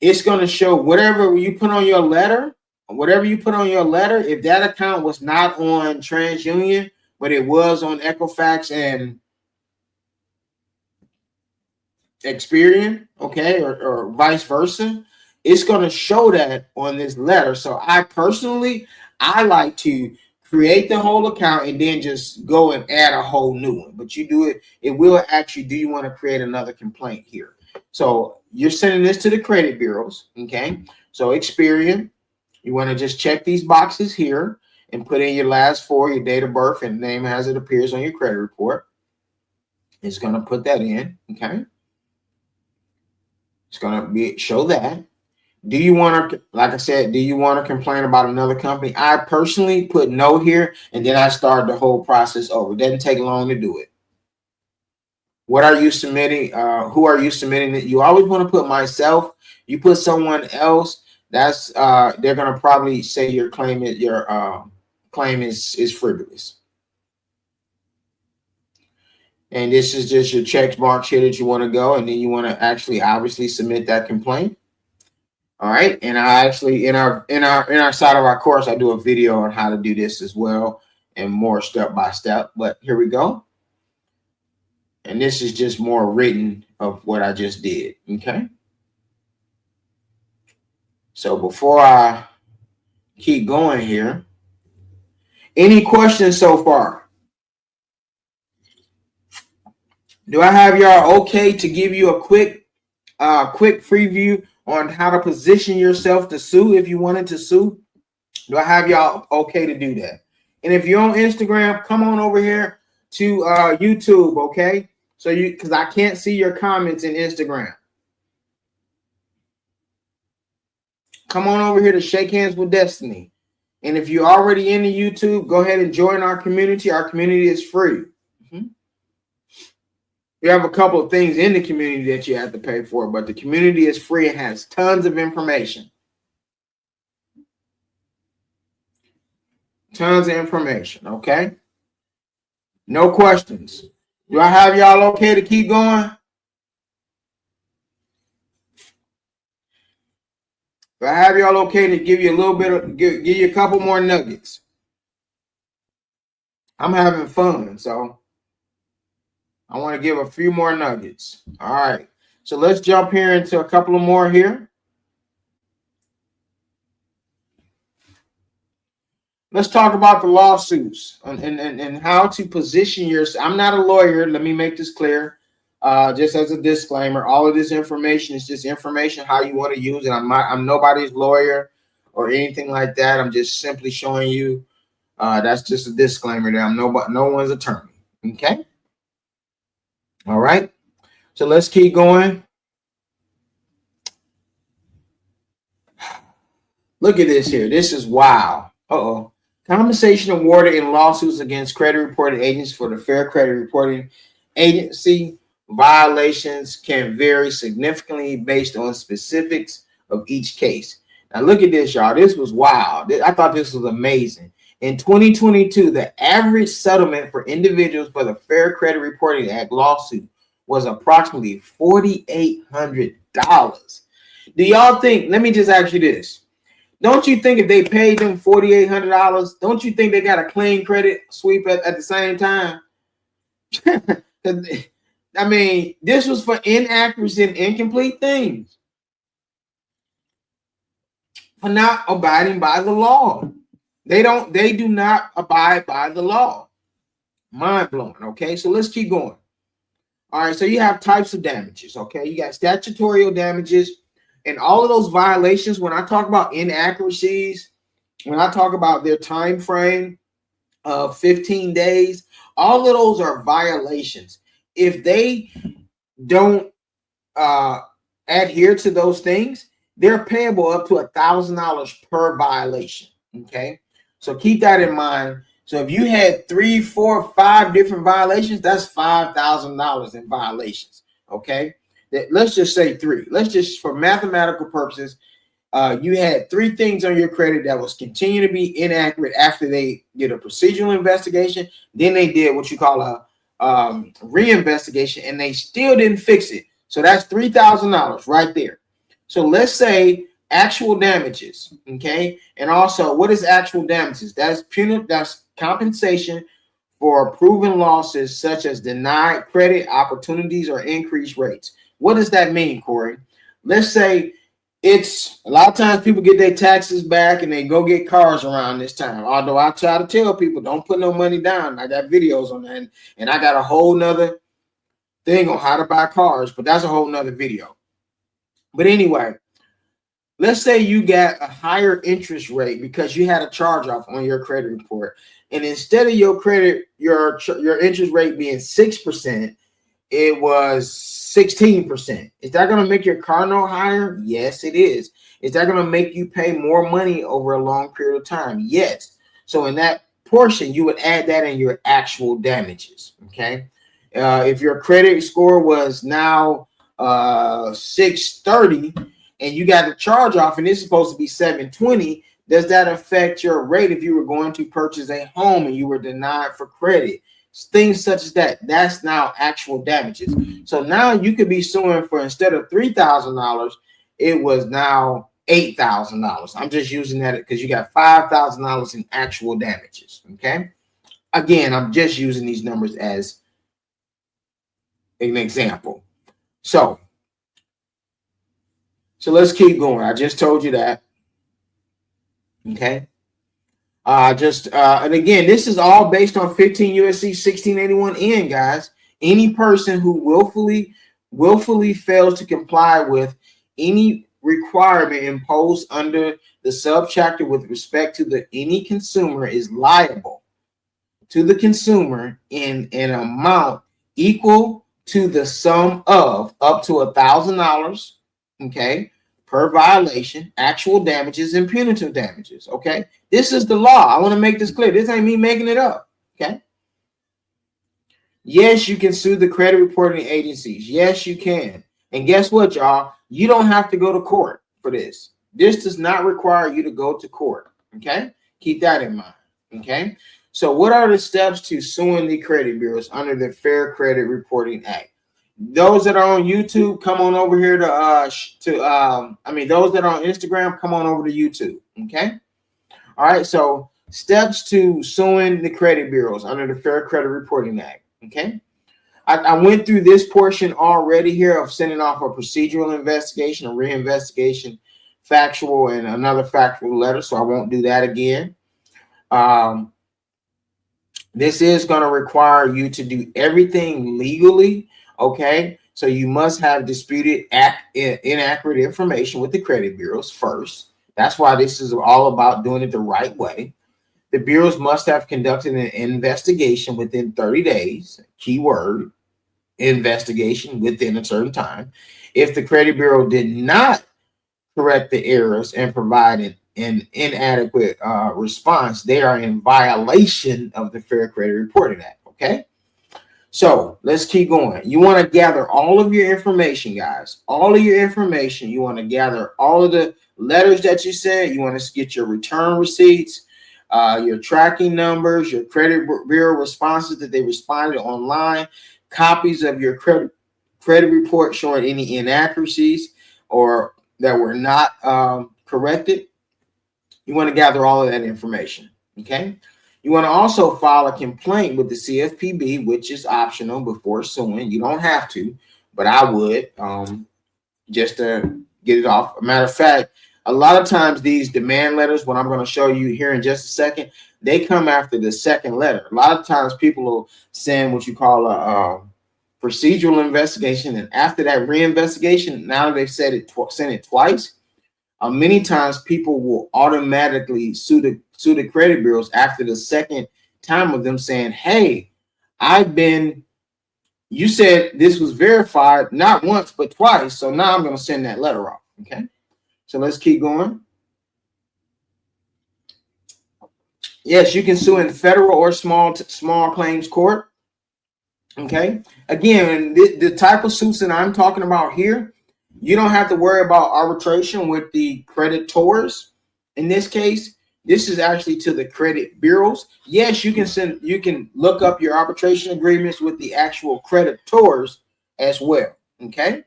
It's going to show whatever you put on your letter. If that account was not on TransUnion, but it was on Equifax and Experian, okay, or vice versa, it's going to show that on this letter. So I like to create the whole account and then just go and add a whole new one. But you do it, it will actually, do you want to create another complaint here? So you're sending this to the credit bureaus, okay? So Experian, you want to just check these boxes here and put in your last 4, your date of birth and name as it appears on your credit report. It's going to put that in, okay? It's going to show that. Do you want to, like I said, do you want to complain about another company? I personally put no here, and then I start the whole process over. It doesn't take long to do it. What are you submitting? Who are you submitting it? You always want to put myself. You put someone else, that's they're going to probably say your claim is frivolous. And this is just your check marks here that you want to go, and then you want to actually obviously submit that complaint. All right, and I actually in our side of our course, I do a video on how to do this as well and more step by step. But here we go. And this is just more written of what I just did. Okay. So before I keep going here, any questions so far? Do I have y'all okay to give you a quick preview on how to position yourself to sue if you wanted to sue? Do I have y'all okay to do that? And if you're on Instagram, come on over here to YouTube, okay? So because I can't see your comments in Instagram. Come on over here to Shake Hands with Destiny. And if you're already in the YouTube, go ahead and join our community. Our community is free. You have a couple of things in the community that you have to pay for, but the community is free. It has tons of information. Tons of information, okay? No questions. Do I have y'all okay to keep going? Do I have y'all okay to give you a little bit of, give you a couple more nuggets? I'm having fun, so I want to give a few more nuggets. All right. So let's jump here into a couple of more here. Let's talk about the lawsuits and how to position yourself. I'm not a lawyer. Let me make this clear. Just as a disclaimer, all of this information is just information how you want to use it. I'm nobody's lawyer or anything like that. I'm just simply showing you. That's just a disclaimer there. I'm no one's attorney. Okay. All right. So let's keep going. Look at this here. This is wow. Uh-oh. Compensation awarded in lawsuits against credit reporting agents for the Fair Credit Reporting Agency violations can vary significantly based on specifics of each case. Now look at this, y'all. This was wild. I thought this was amazing. In 2022, the average settlement for individuals for the Fair Credit Reporting Act lawsuit was approximately $4,800. Do y'all think, let me just ask you this. Don't you think if they paid them $4,800, don't you think they got a clean credit sweep at the same time? I mean, this was for inaccuracy and incomplete things, for not abiding by the law. They do not abide by the law. Mind blowing. Okay, so let's keep going. All right, so you have types of damages. Okay, you got statutory damages. And all of those violations, when I talk about inaccuracies, when I talk about their time frame of 15 days, all of those are violations. If they don't adhere to those things, they're payable up to $1,000 per violation. Okay, so keep that in mind. So if you had 3, 4, 5 different violations, that's $5,000 in violations. Okay. Let's just say 3. Let's just, for mathematical purposes, you had 3 things on your credit that was continue to be inaccurate after they did a procedural investigation. Then they did what you call a reinvestigation, and they still didn't fix it. So that's $3,000 right there. So let's say actual damages, okay? And also, what is actual damages? That's compensation for proven losses such as denied credit opportunities or increased rates. What does that mean, Corey? Let's say it's a lot of times people get their taxes back and they go get cars around this time. Although I try to tell people don't put no money down. I got videos on that, and I got a whole nother thing on how to buy cars, but that's a whole nother video. But anyway, let's say you got a higher interest rate because you had a charge off on your credit report, and instead of your interest rate being 6%, it was 16%. Is that going to make your car note higher? Yes, it is. Is that going to make you pay more money over a long period of time? Yes. So in that portion, you would add that in your actual damages. Okay. If your credit score was now 630 and you got the charge off and it's supposed to be 720, does that affect your rate if you were going to purchase a home and you were denied for credit? Things such as that. That's now actual damages. So now you could be suing for, instead of $3,000, it was now $8,000. I'm just using that because you got $5,000 in actual damages. Okay. Again, I'm just using these numbers as an example. So let's keep going. I just told you that. Okay. And again, this is all based on 15 USC 1681N, guys. Any person who willfully fails to comply with any requirement imposed under the subchapter with respect to any consumer is liable to the consumer in an amount equal to the sum of up to $1,000, okay, per violation, actual damages, and punitive damages. Okay, this is the law. I want to make this clear. This ain't me making it up. Okay. Yes, you can sue the credit reporting agencies. Yes, you can. And guess what, y'all? You don't have to go to court for this. This does not require you to go to court. Okay, keep that in mind. Okay, So what are the steps to suing the credit bureaus under the Fair Credit Reporting Act? Those that are on YouTube, come on over here those that are on Instagram, come on over to YouTube. Okay. All right. So steps to suing the credit bureaus under the Fair Credit Reporting Act. Okay. I went through this portion already here of sending off a procedural investigation, a reinvestigation, factual, and another factual letter. So I won't do that again. This is going to require you to do everything legally. Okay. So you must have disputed inaccurate information with the credit bureaus first. That's why this is all about doing it the right way. The bureaus must have conducted an investigation within 30 days. Keyword, investigation within a certain time. If the credit bureau did not correct the errors and provide an inadequate response, they are in violation of the Fair Credit Reporting Act. Okay. So let's keep going. You want to gather all of your information, guys. All of your information. You want to gather all of the letters that you sent. You want to get your return receipts, your tracking numbers, your credit bureau responses that they responded online, copies of your credit report showing any inaccuracies or that were not corrected. You want to gather all of that information. Okay. You want to also file a complaint with the CFPB, which is optional before suing. You don't have to, but I would just to get it off. A matter of fact, a lot of times these demand letters, what I'm going to show you here in just a second, they come after the second letter. A lot of times people will send what you call a procedural investigation, and after that reinvestigation, now that they've sent it twice, many times people will automatically sue the credit bureaus after the second time of them saying, hey, you said this was verified not once but twice, so now I'm going to send that letter off. Okay, so let's keep going. Yes, you can sue in federal or small claims court. Okay, again, the type of suits that I'm talking about here, you don't have to worry about arbitration with the creditors. In this case, this is actually to the credit bureaus. Yes, you can look up your arbitration agreements with the actual creditors as well. Okay,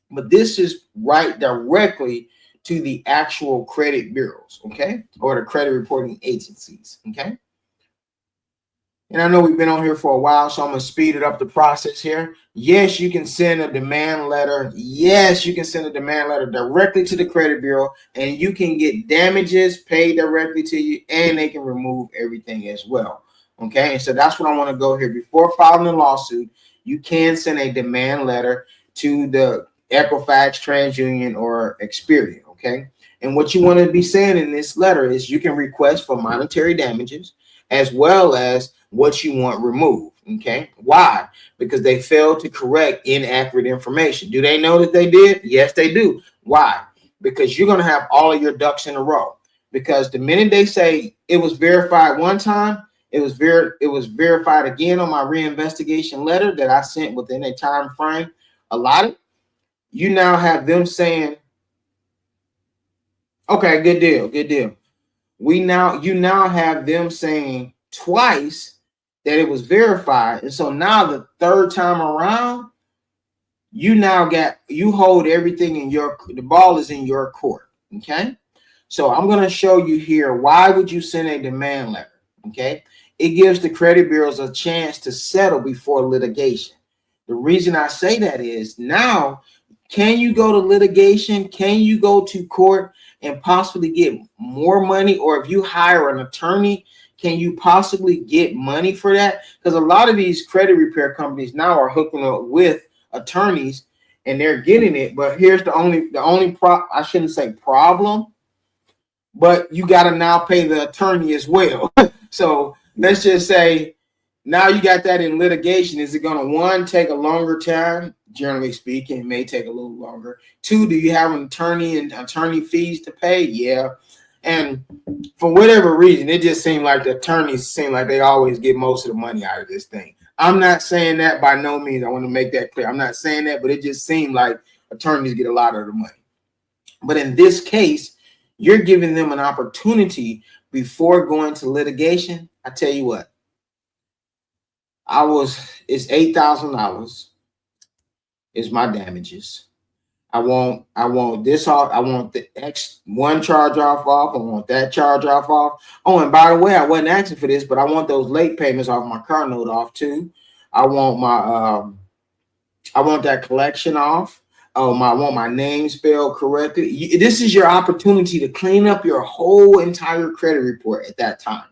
but this is right directly to the actual credit bureaus. Okay, or the credit reporting agencies. Okay. And I know we've been on here for a while, so I'm going to speed it up the process here. Yes, you can send a demand letter. Yes, you can send a demand letter directly to the credit bureau, and you can get damages paid directly to you, and they can remove everything as well. Okay, and so that's what I want to go here. Before filing a lawsuit, you can send a demand letter to the Equifax, TransUnion, or Experian. Okay, and what you want to be saying in this letter is you can request for monetary damages as well as what you want removed. Okay, why? Because they failed to correct inaccurate information. Do they know that they did? Yes, they do. Why? Because you're going to have all of your ducks in a row. Because the minute they say it was verified one time, it was verified again on my reinvestigation letter that I sent within a time frame allotted. You now have them saying, okay, good deal, good deal. You now have them saying twice that it was verified. And so now the third time around, you hold everything in the ball is in your court. Okay. So I'm going to show you here, why would you send a demand letter? Okay. It gives the credit bureaus a chance to settle before litigation. The reason I say that is now, can you go to litigation? Can you go to court and possibly get more money? Or if you hire an attorney, can you possibly get money for that? Because a lot of these credit repair companies now are hooking up with attorneys and they're getting it. But here's the only I shouldn't say problem, but you got to now pay the attorney as well. So let's just say now you got that in litigation. Is it going to, one, take a longer time? Generally speaking, it may take a little longer. Two, do you have an attorney and attorney fees to pay? Yeah. And for whatever reason, it just seemed like the attorneys seem like they always get most of the money out of this thing. I'm not saying that by no means. I want to make that clear. I'm not saying that, but it just seemed like attorneys get a lot of the money. But in this case, you're giving them an opportunity before going to litigation I tell you what, it's $8,000 is my damages. I want this off. I want the X one charge off. I want that charge off. Oh, and by the way, I wasn't asking for this, but I want those late payments off my car note off too. I want I want that collection off. I want my name spelled correctly. This is your opportunity to clean up your whole entire credit report at that time.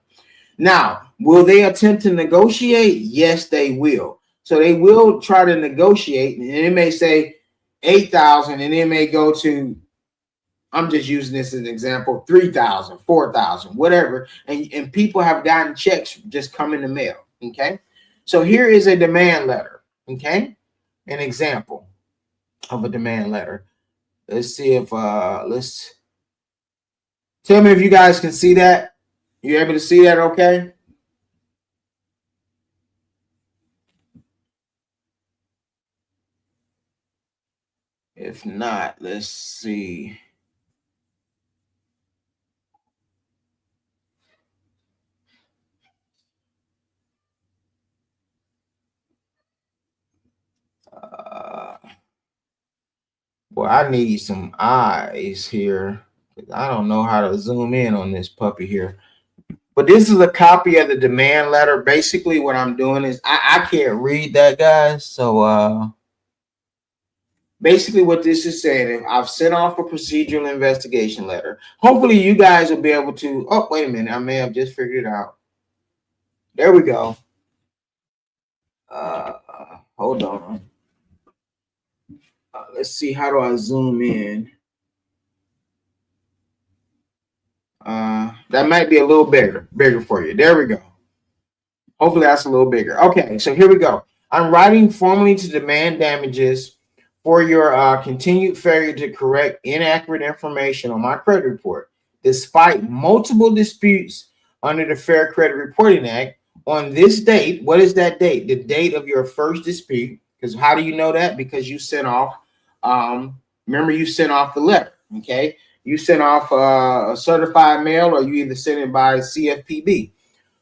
Now, will they attempt to negotiate? Yes, they will. So they will try to negotiate, and it may say 8,000, and it may go to, I'm just using this as an example, 3,000, 4,000, whatever. And people have gotten checks just come in the mail. Okay. So here is a demand letter. Okay. An example of a demand letter. Let's see if let's tell me if you guys can see that. You able to see that? Okay. If not, let's see. Well, I need some eyes here. I don't know how to zoom in on this puppy here. But this is a copy of the demand letter. Basically, what I'm doing is I can't read that, guys. So basically what this is saying, I've sent off a procedural investigation letter. Hopefully you guys will be able to, oh, wait a minute. I may have just figured it out. There we go. Hold on. Let's see. How do I zoom in? That might be a little bigger for you. There we go. Hopefully that's a little bigger. Okay, so here we go. I'm writing formally to demand damages for your continued failure to correct inaccurate information on my credit report, despite multiple disputes under the Fair Credit Reporting Act. On this date, what is that date? The date of your first dispute. Because how do you know that? Because you sent off, remember you sent off the letter, okay? You sent off a certified mail, or you either sent it by CFPB.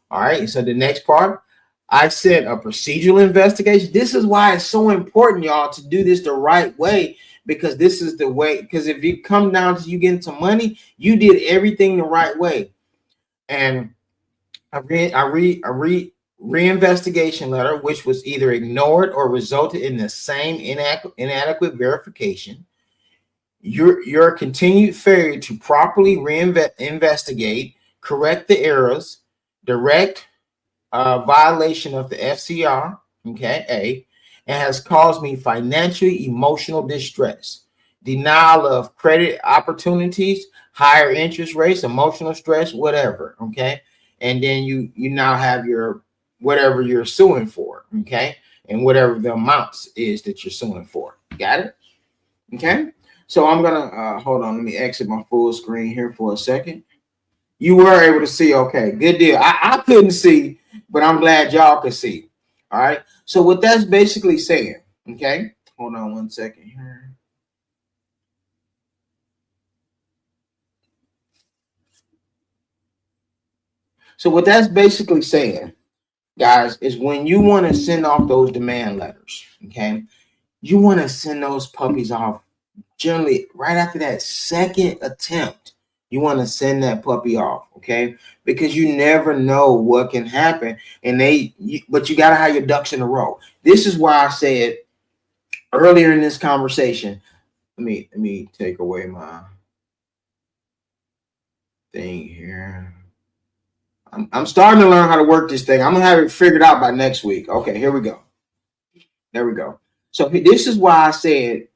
All right, so the next part, I sent a procedural investigation. This is why it's so important, y'all, to do this the right way, because this is the way. Because if you come down to you getting some money, you did everything the right way. And a reinvestigation letter, which was either ignored or resulted in the same inadequate verification. Your continued failure to properly investigate, correct the errors, direct violation of the FCR, okay, and has caused me financial, emotional distress, denial of credit opportunities, higher interest rates, emotional stress, whatever, okay. And then you now have your whatever you're suing for, okay, and whatever the amounts is that you're suing for. Got it? Okay. So I'm gonna hold on. Let me exit my full screen here for a second. You were able to see. Okay, good deal. I couldn't see, but I'm glad y'all could see. All right. So what that's basically saying, okay, hold on one second here. So what that's basically saying, guys, is when you want to send off those demand letters, okay, you want to send those puppies off generally right after that second attempt. You want to send that puppy off, okay? Because you never know what can happen, and but you got to have your ducks in a row. This is why I said earlier in this conversation. Let me take away my thing here. I'm starting to learn how to work this thing. I'm gonna have it figured out by next week. Okay, here we go. There we go. So this is why I said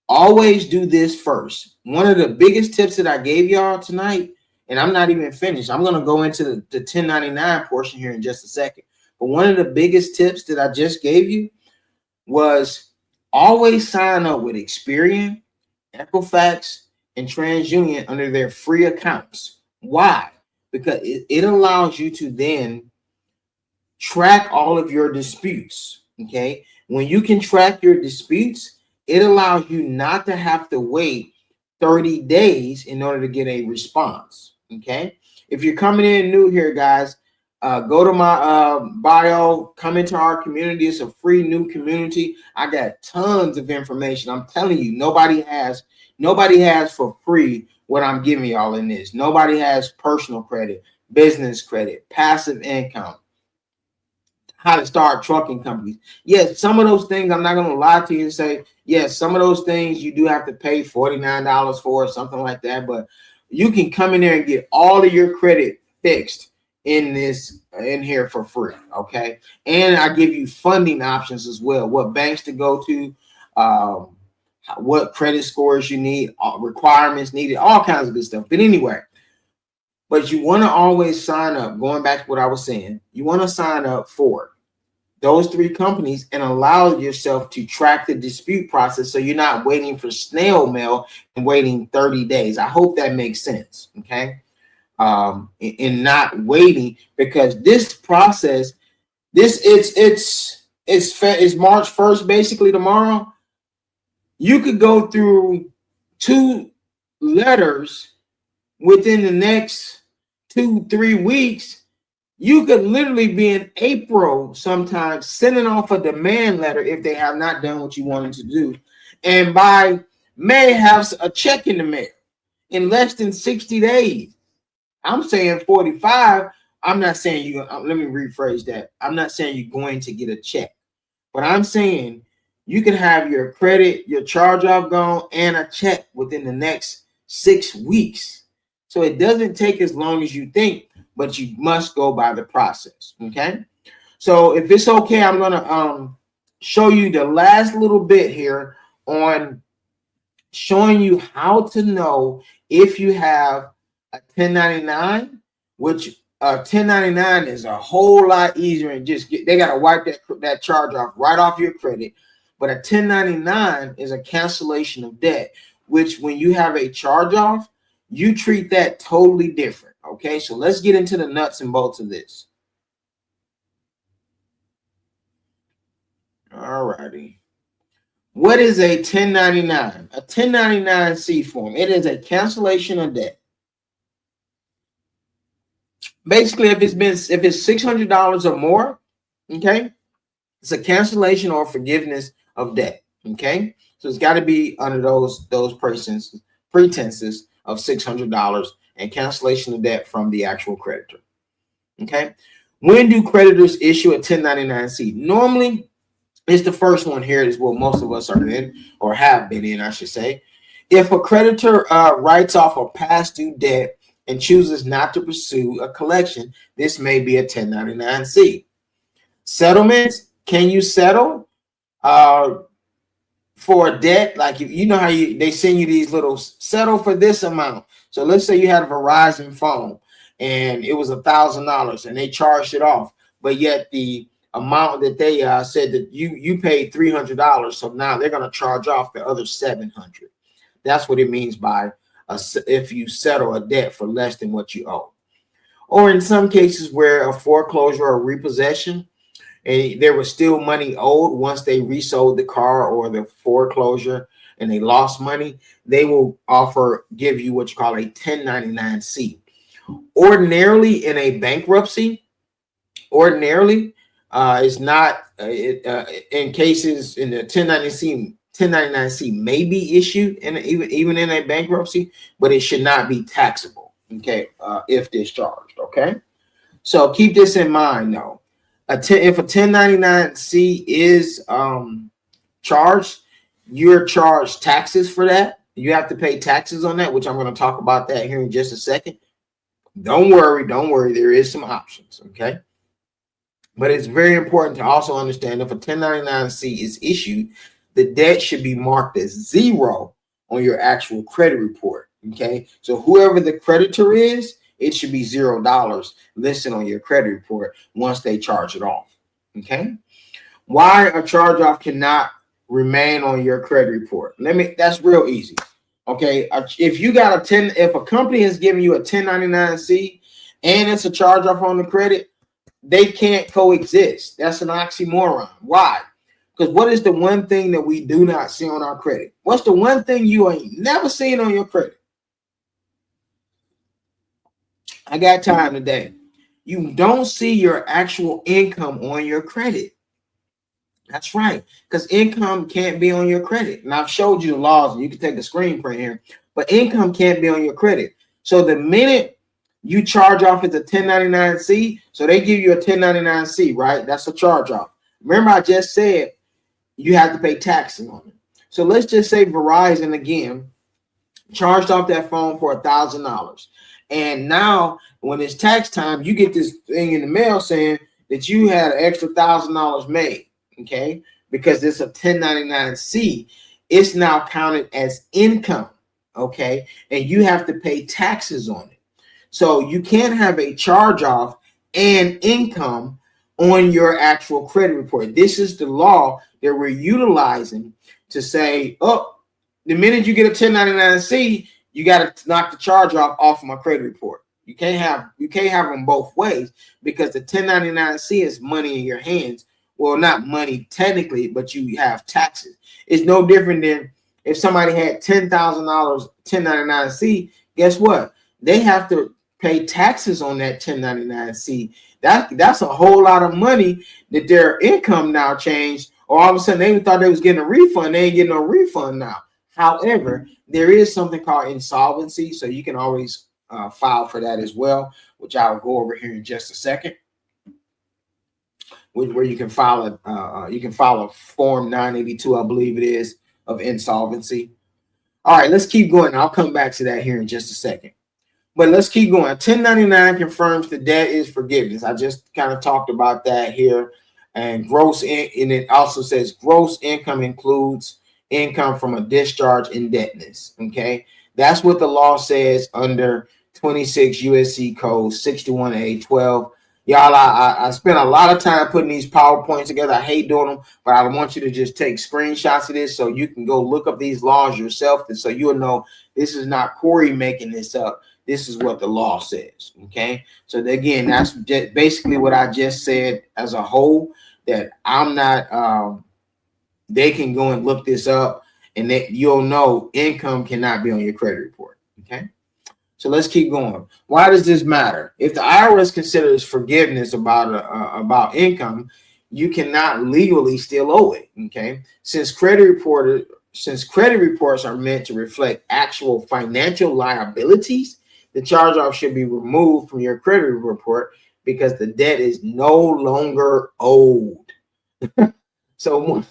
always do this first. One of the biggest tips that I gave y'all tonight, and I'm not even finished. I'm gonna go into the 1099 portion here in just a second. But one of the biggest tips that I just gave you was always sign up with Experian, Equifax, and TransUnion under their free accounts. Why? Because it allows you to then track all of your disputes. Okay. When you can track your disputes, it allows you not to have to wait 30 days in order to get a response. Okay. If you're coming in new here, guys, Go to my bio, come into our community. It's a free new community. I got tons of information. I'm telling you, nobody has for free what I'm giving y'all in this. Nobody has personal credit, business credit, passive income, how to start trucking companies. Yes, some of those things, I'm not going to lie to you and say, yes, some of those things you do have to pay $49 for or something like that, but you can come in there and get all of your credit fixed in here for free. Okay. And I give you funding options as well, what banks to go to, what credit scores you need, requirements needed, all kinds of good stuff. But anyway, but you want to always sign up. Going back to what I was saying, you want to sign up for those 3 companies and allow yourself to track the dispute process, so you're not waiting for snail mail and waiting 30 days. I hope that makes sense. Okay. And not waiting, because this process, it's March 1st, basically tomorrow. You could go through 2 letters within the next 2-3 weeks. You could literally be in April sometimes sending off a demand letter if they have not done what you wanted to do, and by May have a check in the mail in less than 60 days. I'm saying 45. I'm not saying you. Let me rephrase that. I'm not saying you're going to get a check, but I'm saying you can have your credit, your charge off gone, and a check within the next 6 weeks. So it doesn't take as long as you think, but you must go by the process. Okay. So if it's okay, I'm gonna show you the last little bit here on showing you how to know if you have a 1099, which 1099 is a whole lot easier, and they got to wipe that charge off right off your credit. But a 1099 is a cancellation of debt, which when you have a charge off, you treat that totally different. Okay, so let's get into the nuts and bolts of this. All righty. What is a 1099? A 1099-C form. It is a cancellation of debt. Basically, if it's $600 or more, okay, it's a cancellation or forgiveness of debt. Okay, so it's got to be under those pretenses of $600 and cancellation of debt from the actual creditor. Okay, when do creditors issue a 1099-C? Normally, it's the first one here is what most of us are in, or have been in, I should say. If a creditor writes off a past due debt and chooses not to pursue a collection, this may be a 1099-C. Settlements, can you settle for a debt? Like, you know how they send you these little settle for this amount. So let's say you had a Verizon phone and it was $1,000 and they charged it off, but yet the amount that they said that you paid $300, so now they're going to charge off the other $700. That's what it means by if you settle a debt for less than what you owe. Or in some cases where a foreclosure or repossession, and there was still money owed once they resold the car or the foreclosure and they lost money, they will give you what you call a 1099-C. Ordinarily in a bankruptcy, it's not in cases in the 1099-C may be issued even in a bankruptcy, but it should not be taxable. Okay, if discharged. Okay, so keep this in mind though. If a 1099-C is charged, you're charged taxes for that. You have to pay taxes on that, which I'm going to talk about that here in just a second. Don't worry. There is some options. Okay. But it's very important to also understand if a 1099-C is issued, the debt should be marked as 0 on your actual credit report. Okay. So whoever the creditor is, it should be $0 listed on your credit report once they charge it off. Okay. Why a charge off cannot remain on your credit report? That's real easy. Okay. If a company is giving you a 1099-C and it's a charge off on the credit, they can't coexist. That's an oxymoron. Why? Because what is the one thing that we do not see on our credit? What's the one thing you ain't never seen on your credit? I got time today. You don't see your actual income on your credit. That's right, because income can't be on your credit. And I've showed you the laws, and you can take a screen print here, but income can't be on your credit. So the minute you charge off as a 1099-C, so they give you a 1099-C, right? That's a charge off. Remember, I just said you have to pay taxes on it. So let's just say Verizon again charged off that phone for $1,000. And now when it's tax time, you get this thing in the mail saying that you had an extra $1,000 made, okay? Because it's a 1099-C. It's now counted as income, okay? And you have to pay taxes on it. So you can't have a charge off and income on your actual credit report. This is the law that we're utilizing to say, oh, the minute you get a 1099-C, you got to knock the charge off my credit report. You can't have them both ways, because the 1099-C is money in your hands. Well, not money technically, but you have taxes. It's no different than if somebody had $10,000 1099-C. Guess what? They have to pay taxes on that 1099-C. That's a whole lot of money that their income now changed, or all of a sudden they even thought they was getting a refund. They ain't getting no refund now. However, there is something called insolvency, so you can always file for that as well, which I'll go over here in just a second. Where you can file a form 982, I believe it is, of insolvency. All right, let's keep going. I'll come back to that here in just a second. But let's keep going. 1099 confirms the debt is forgiveness. I just kind of talked about that here. And and it also says gross income includes income from a discharge indebtedness. Okay, that's what the law says under 26 USC code 61A12. Y'all, I spent a lot of time putting these PowerPoints together. I hate doing them, but I want you to just take screenshots of this so you can go look up these laws yourself, and so you'll know this is not Corey making this up. This is what the law says. Okay, so again, that's just basically what I just said as a whole. That I'm not. They can go and look this up, and you'll know income cannot be on your credit report. Okay. So let's keep going. Why does this matter? If the IRS considers forgiveness about income, you cannot legally still owe it. Okay, since credit reports are meant to reflect actual financial liabilities, the charge-off should be removed from your credit report because the debt is no longer owed. So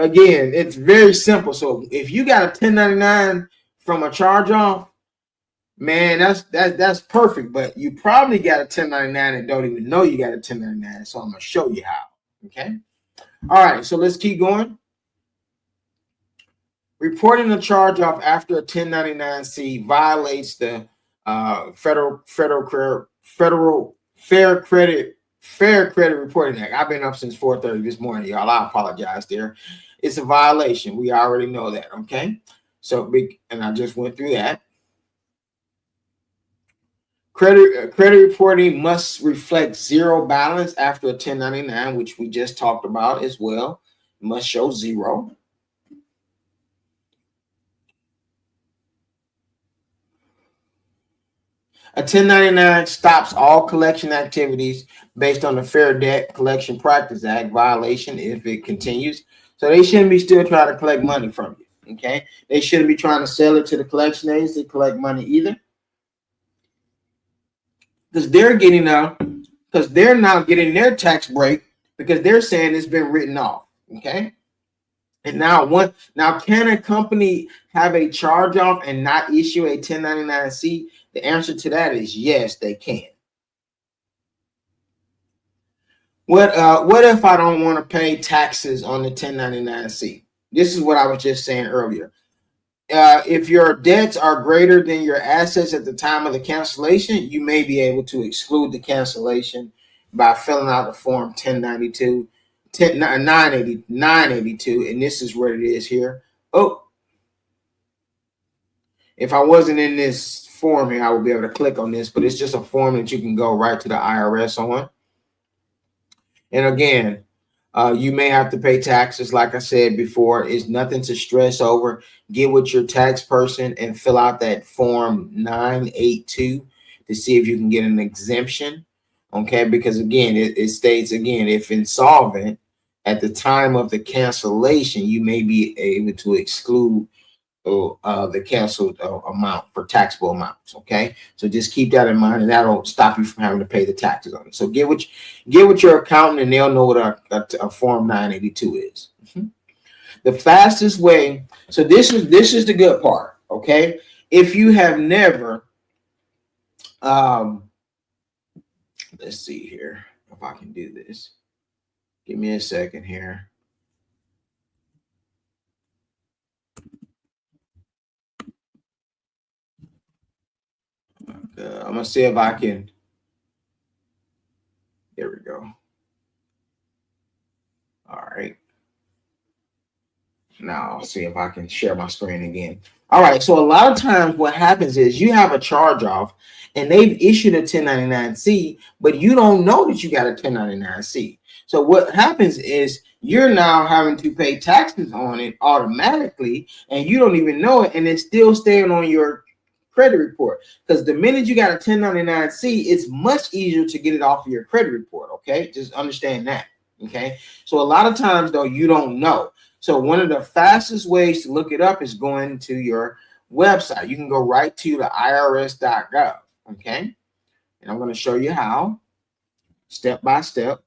again, it's very simple. So if you got a 1099 from a charge-off, man, that's perfect. But you probably got a 1099 and don't even know you got a 1099. So I'm gonna show you how. Okay. All right. So let's keep going. Reporting a charge off after a 1099-C violates the Federal Fair Credit Reporting Act. I've been up since 4:30 this morning, y'all. I apologize there. It's a violation. We already know that. Okay. So and I just went through that. Credit reporting must reflect zero balance after a 1099, which we just talked about as well. It must show zero. A 1099 stops all collection activities based on the Fair Debt Collection Practice Act violation if it continues. So they shouldn't be still trying to collect money from you. Okay, they shouldn't be trying to sell it to the collection agency to collect money either. Because they're now getting their tax break because they're saying it's been written off. Okay. And now can a company have a charge off and not issue a 1099-C? The answer to that is yes, they can. What if I don't want to pay taxes on the 1099-C? This is what I was just saying earlier. If your debts are greater than your assets at the time of the cancellation, you may be able to exclude the cancellation by filling out the form 982, and this is what it is here. Oh, if I wasn't in this form here, I would be able to click on this, but it's just a form that you can go right to the IRS on. And again, you may have to pay taxes. Like I said before, it's nothing to stress over. Get with your tax person and fill out that form 982 to see if you can get an exemption. Okay, because again, it states again, if insolvent at the time of the cancellation, you may be able to exclude the canceled amount for taxable amounts. Okay, so just keep that in mind, and that'll stop you from having to pay the taxes on it. So get with your accountant, and they'll know what a Form 982 is. The fastest way. So this is the good part. Okay, if you have never, let's see here if I can do this. Give me a second here. I'm gonna see if I can. There we go. All right. Now I'll see if I can share my screen again. All right. So a lot of times what happens is you have a charge off and they've issued a 1099-C, but you don't know that you got a 1099-C. So what happens is you're now having to pay taxes on it automatically and you don't even know it, and it's still staying on your credit report, because the minute you got a 1099-C, it's much easier to get it off of your credit report. Okay, just understand that. Okay, so a lot of times though you don't know. So one of the fastest ways to look it up is going to your website. You can go right to the irs.gov. Okay, and I'm going to show you how, step by step.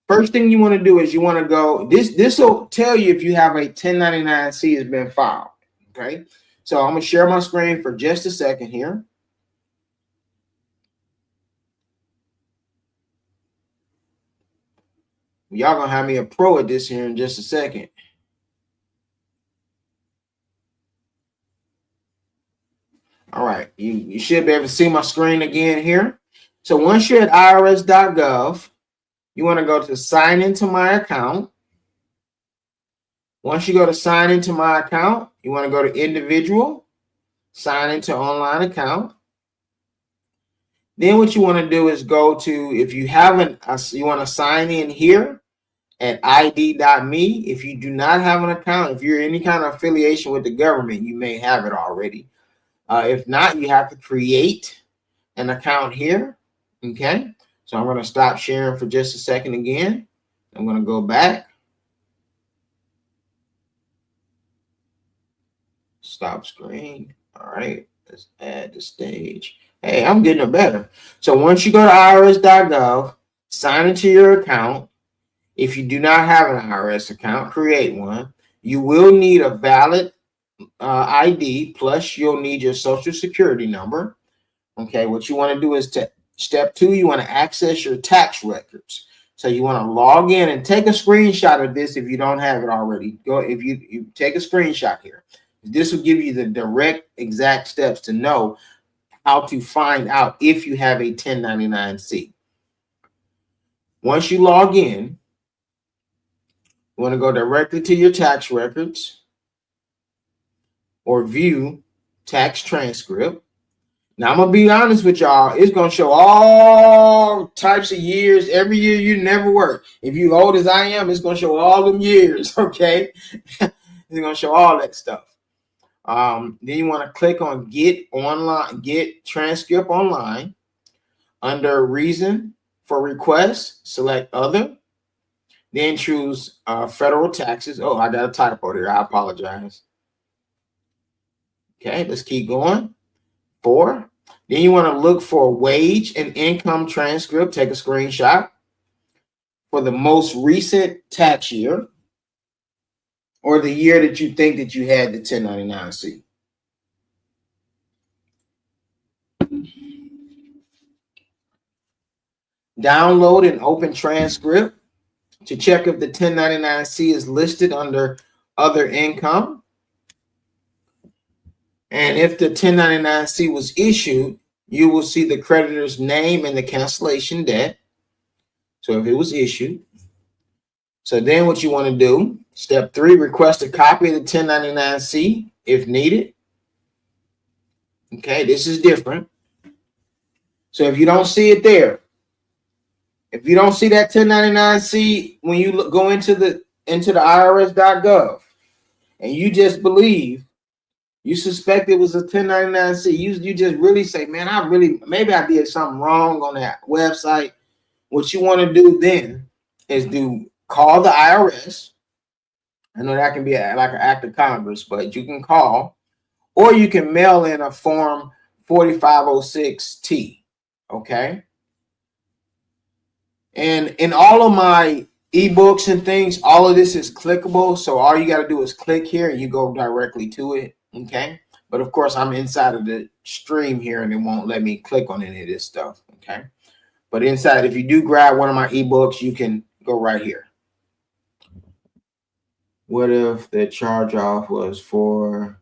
First thing you want to do is you want to go, this will tell you if you have a 1099-C has been filed. Okay, so I'm going to share my screen for just a second here. Y'all going to have me a pro at this here in just a second. All right, you should be able to see my screen again here. So once you're at irs.gov, you want to go to sign into my account. Once you go to sign into my account, you want to go to individual, sign into online account. Then what you want to do is go to, if you haven't, you want to sign in here at id.me. If you do not have an account, if you're any kind of affiliation with the government, you may have it already. If not, you have to create an account here. Okay, so I'm going to stop sharing for just a second again. I'm going to go back. Stop screen. All right, let's add the stage. Hey, I'm getting it better. So once you go to irs.gov, sign into your account. If you do not have an IRS account, create one. You will need a valid ID, plus you'll need your social security number. Okay, what you want to do is step 2, you want to access your tax records. So you want to log in and take a screenshot of this if you don't have it already. Go, if you take a screenshot here. This will give you the direct exact steps to know how to find out if you have a 1099-C. Once you log in, you want to go directly to your tax records or view tax transcript. Now, I'm going to be honest with y'all. It's going to show all types of years. Every year you never worked. If you're old as I am, it's going to show all them years, okay? It's going to show all that stuff. Then you want to click on Get Transcript Online. Under Reason for Request, select Other. Then choose Federal Taxes. Oh, I got a typo there. I apologize. Okay, let's keep going. 4. Then you want to look for wage and income transcript. Take a screenshot for the most recent tax year or the year that you think that you had the 1099-C. Download and open transcript to check if the 1099-C is listed under other income. And if the 1099-C was issued, you will see the creditor's name and the cancellation debt. So if it was issued. So then what you want to do, step 3, request a copy of the 1099-C if needed. Okay, this is different. So if you don't see it there, if you don't see that 1099-C when you go into the irs.gov and you just believe You suspect it was a 1099-C. You just really say, man, maybe I did something wrong on that website. What you want to do then is call the IRS. I know that can be like an act of Congress, but you can call, or you can mail in a form 4506T. Okay. And in all of my ebooks and things, all of this is clickable. So all you got to do is click here and you go directly to it. Okay. But of course, I'm inside of the stream here and it won't let me click on any of this stuff. Okay. But inside, if you do grab one of my ebooks, you can go right here. What if the charge off was for...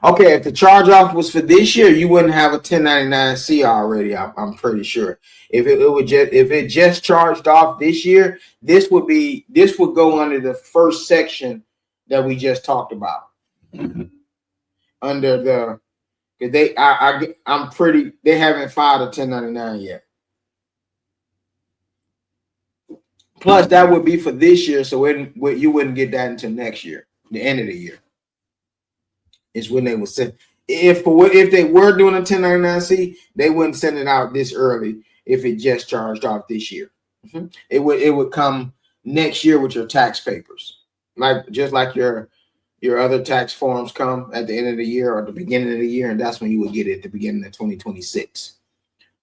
Okay, if the charge off was for this year, you wouldn't have a 1099-C already. I'm pretty sure. If it just charged off this year, this would go under the first section that we just talked about. Under the they haven't filed a 1099 yet. Plus, that would be for this year, so you wouldn't get that until next year, the end of the year. Is when they would send. If they were doing a 1099-C, they wouldn't send it out this early if it just charged off this year. It would come next year with your tax papers, just like your other tax forms come at the end of the year or the beginning of the year, and that's when you would get it at the beginning of 2026.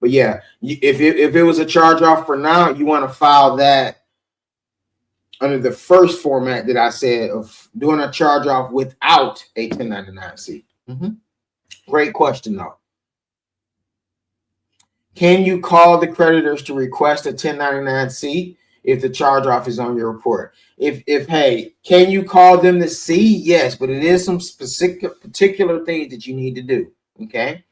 But yeah, if it was a charge off for now, you want to file that under the first format that I said of doing a charge off without a 1099-C. Great question though. Can you call the creditors to request a 1099-C if the charge off is on your report? Hey, can you call them to see? Yes, but it is some particular things that you need to do. Okay.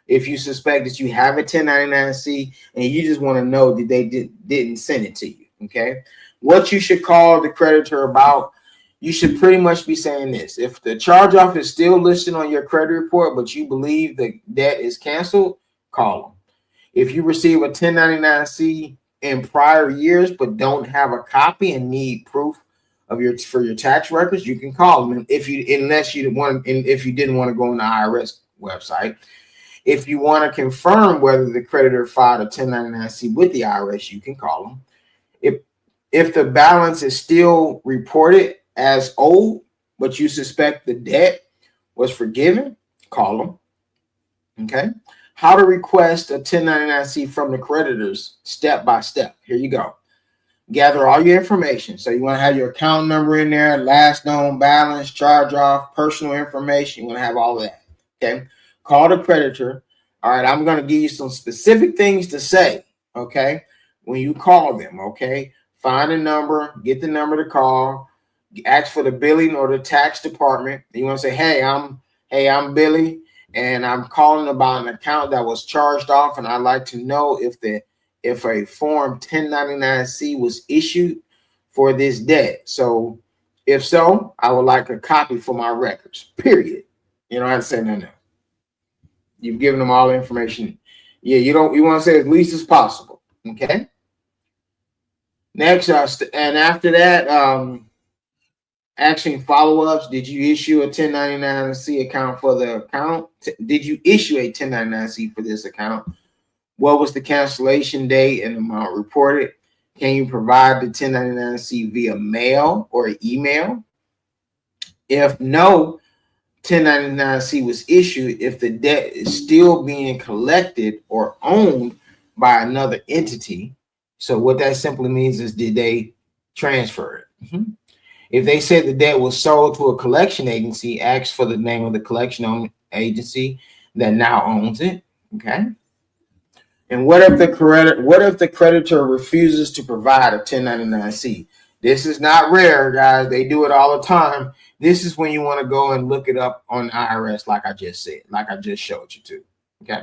If you suspect that you have a 1099-C and you just want to know that they didn't send it to you. Okay. What you should call the creditor about, you should pretty much be saying this. If the charge off is still listed on your credit report, but you believe the debt is canceled, call them. If you receive a 1099-C in prior years, but don't have a copy and need proof of for your tax records, you can call them. If you didn't want to go on the IRS website. If you want to confirm whether the creditor filed a 1099-C with the IRS, you can call them. If the balance is still reported as owed, but you suspect the debt was forgiven, call them. Okay. How to request a 1099-C from the creditors step by step. Here you go. Gather all your information. So you want to have your account number in there, last known balance, charge off, personal information. You want to have all of that. Okay. Call the creditor. All right. I'm going to give you some specific things to say. Okay. When you call them. Okay. Find a number, get the number to call, ask for the billing or the tax department. You want to say, hey, I'm Billy, and I'm calling about an account that was charged off, and I'd like to know if a form 1099-C was issued for this debt. So if so, I would like a copy for my records, period. You don't have to say no. You've given them all the information. Yeah, you want to say as least as possible. Okay. Next, and after that, action follow-ups. Did you issue a 1099-C account for the account? Did you issue a 1099-C for this account? What was the cancellation date and amount reported? Can you provide the 1099-C via mail or email? If no 1099-C was issued, if the debt is still being collected or owned by another entity. So what that simply means is, did they transfer it? If they said the debt was sold to a collection agency, ask for the name of the collection agency that now owns it. Okay. And what if the creditor refuses to provide a 1099-C? This is not rare, guys. They do it all the time. This is when you want to go and look it up on IRS, like I just said, like I just showed you to. Okay.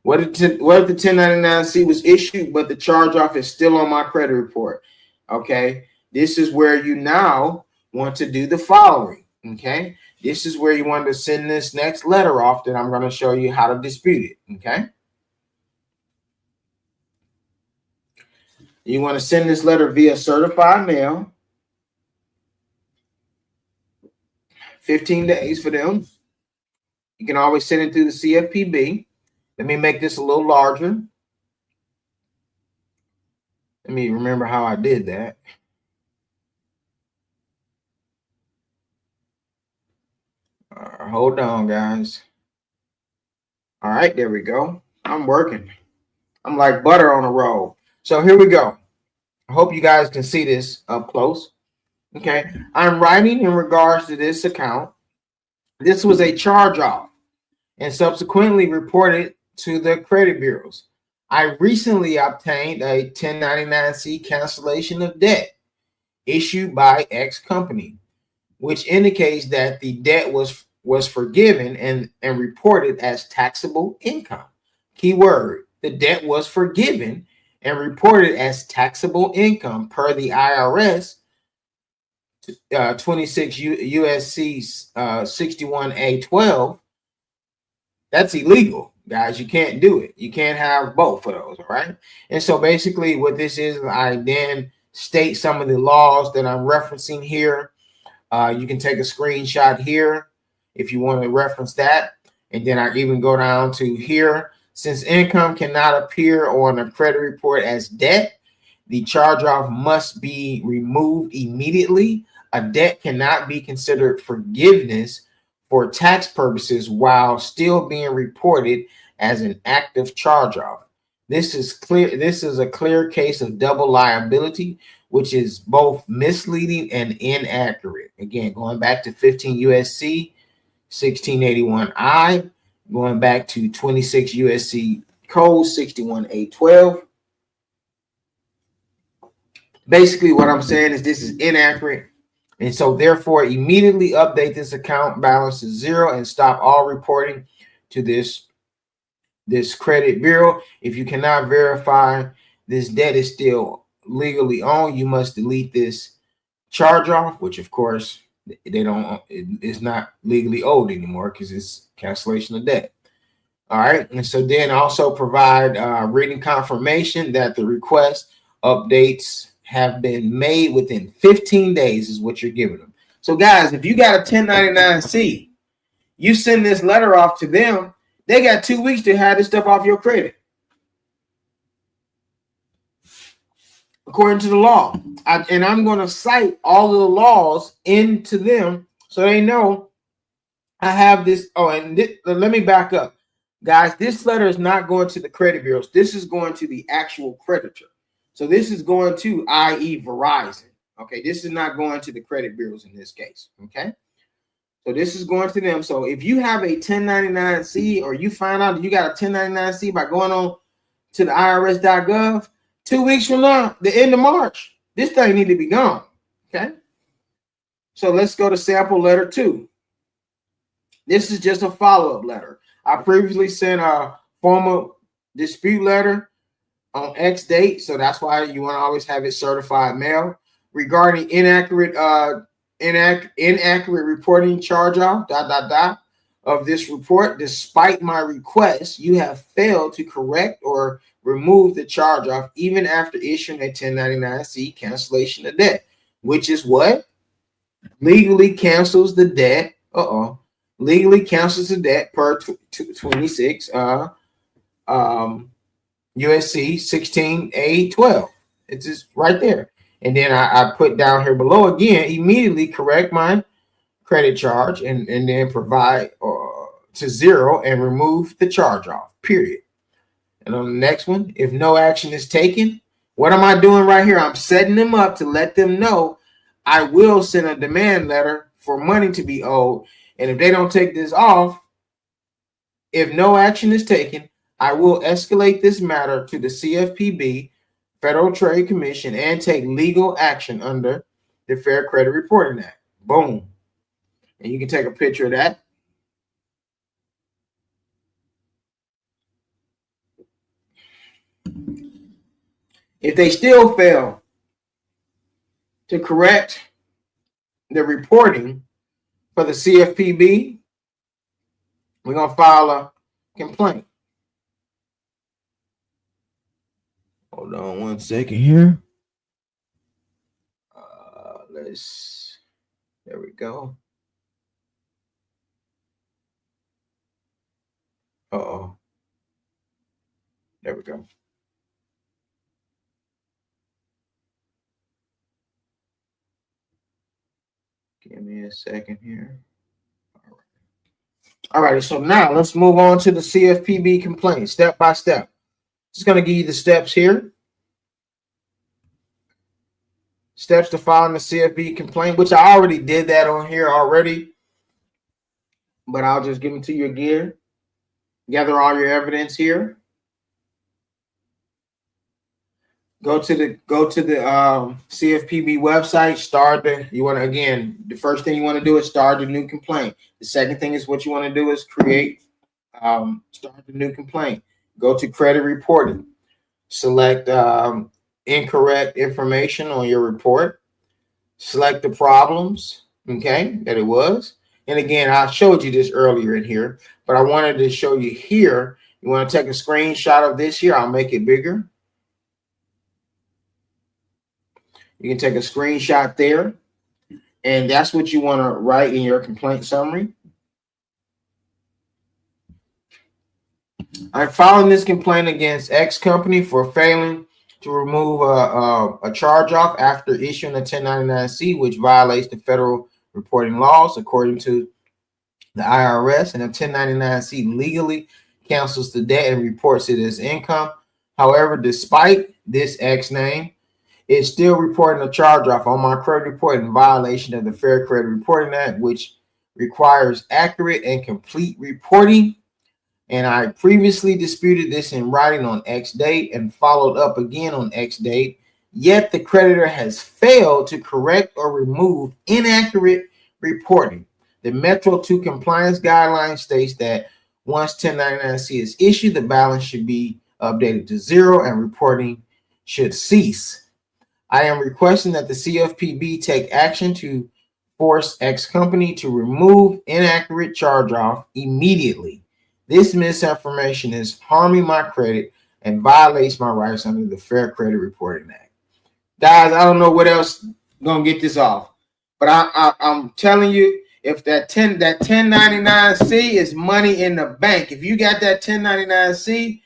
What if the 1099-C was issued, but the charge off is still on my credit report? Okay. This is where you now want to do the following. Okay. This is where you want to send this next letter off that I'm going to show you how to dispute it. Okay. You want to send this letter via certified mail. 15 days for them. You can always send it through the CFPB. Let me make this a little larger. Let me remember how I did that. Hold on, guys. All right, there we go. I'm working. I'm like butter on a roll. So here we go. I hope you guys can see this up close. Okay, I'm writing in regards to this account. This was a charge off and subsequently reported to the credit bureaus. I recently obtained a 1099-C cancellation of debt issued by X company, which indicates that the debt was forgiven and reported as taxable income. Keyword, the debt was forgiven and reported as taxable income per the IRS 26 USC 61A12. That's illegal, guys. You can't do it. You can't have both of those, all right? And so basically what this is, I then state some of the laws that I'm referencing here. You can take a screenshot here if you want to reference that. And then I even go down to here. Since income cannot appear on a credit report as debt, the charge-off must be removed immediately. A debt cannot be considered forgiveness for tax purposes while still being reported as an active charge-off. This is clear. This is a clear case of double liability, which is both misleading and inaccurate. Again, going back to 15 USC 1681I, going back to 26 USC Code 61A12. Basically, what I'm saying is this is inaccurate. And so therefore, immediately update this account balance to 0 and stop all reporting to this credit bureau. If you cannot verify this debt is still legally owned, you must delete this charge off, which of course it's not legally owed anymore because it's cancellation of debt. All right. And so then also provide written confirmation that the request updates have been made within 15 days is what you're giving them. So guys, if you got a 1099-C, you send this letter off to them, they got 2 weeks to have this stuff off your credit. According to the law. And I'm going to cite all of the laws into them so they know I have this. Oh, and let me back up. Guys, this letter is not going to the credit bureaus. This is going to the actual creditor. So this is going to, i.e. Verizon. Okay, this is not going to the credit bureaus in this case. Okay, so this is going to them. So if you have a 1099-C or you find out that you got a 1099-C by going on to the IRS.gov, 2 weeks from now, the end of March, this thing need to be gone. Okay, so let's go to sample letter 2. This is just a follow-up letter. I previously sent a formal dispute letter on X date, so that's why you want to always have it certified mail regarding inaccurate reporting charge off of this report. Despite my request, you have failed to correct or remove the charge off even after issuing a 1099-C cancellation of debt, which is what legally cancels the debt. Legally cancels the debt per 26 USC 16A12. It's just right there. And then I put down here below again, immediately correct my credit charge and then provide to 0 and remove the charge off, period. And on the next one, if no action is taken, what am I doing right here? I'm setting them up to let them know I will send a demand letter for money to be owed. And if they don't take this off, if no action is taken, I will escalate this matter to the CFPB, Federal Trade Commission, and take legal action under the Fair Credit Reporting Act. Boom. And you can take a picture of that. If they still fail to correct the reporting for the CFPB, we're going to file a complaint. Hold on 1 second here. There we go. Uh-oh. There we go. Give me a second here. All right, so now let's move on to the CFPB complaint step by step. Just going to give you the steps here. Steps to filing the CFPB complaint, which I already did that on here already, but I'll just give them to you again. Gather all your evidence here. Go to the CFPB website. The first thing you want to do is start a new complaint. The second thing is what you want to do is start the new complaint. Go to credit reporting. Select incorrect information on your report. Select the problems, okay, that it was. And again, I showed you this earlier in here, but I wanted to show you here. You want to take a screenshot of this here. I'll make it bigger. You can take a screenshot there, and that's what you want to write in your complaint summary. I'm filing this complaint against X company for failing to remove a charge-off after issuing a 1099-C, which violates the federal reporting laws according to the IRS, and a 1099-C legally cancels the debt and reports it as income. However, despite this X name, it's still reporting a charge-off on my credit report in violation of the Fair Credit Reporting Act, which requires accurate and complete reporting. And I previously disputed this in writing on X date and followed up again on X date. Yet the creditor has failed to correct or remove inaccurate reporting. The Metro 2 compliance guideline states that once 1099-C is issued, the balance should be updated to zero and reporting should cease. I am requesting that the CFPB take action to force X company to remove inaccurate charge-off immediately. This misinformation is harming my credit and violates my rights under the Fair Credit Reporting Act. Guys, I don't know what else gonna get this off, but I'm telling you, if that 1099-C is money in the bank, if you got that 1099-C,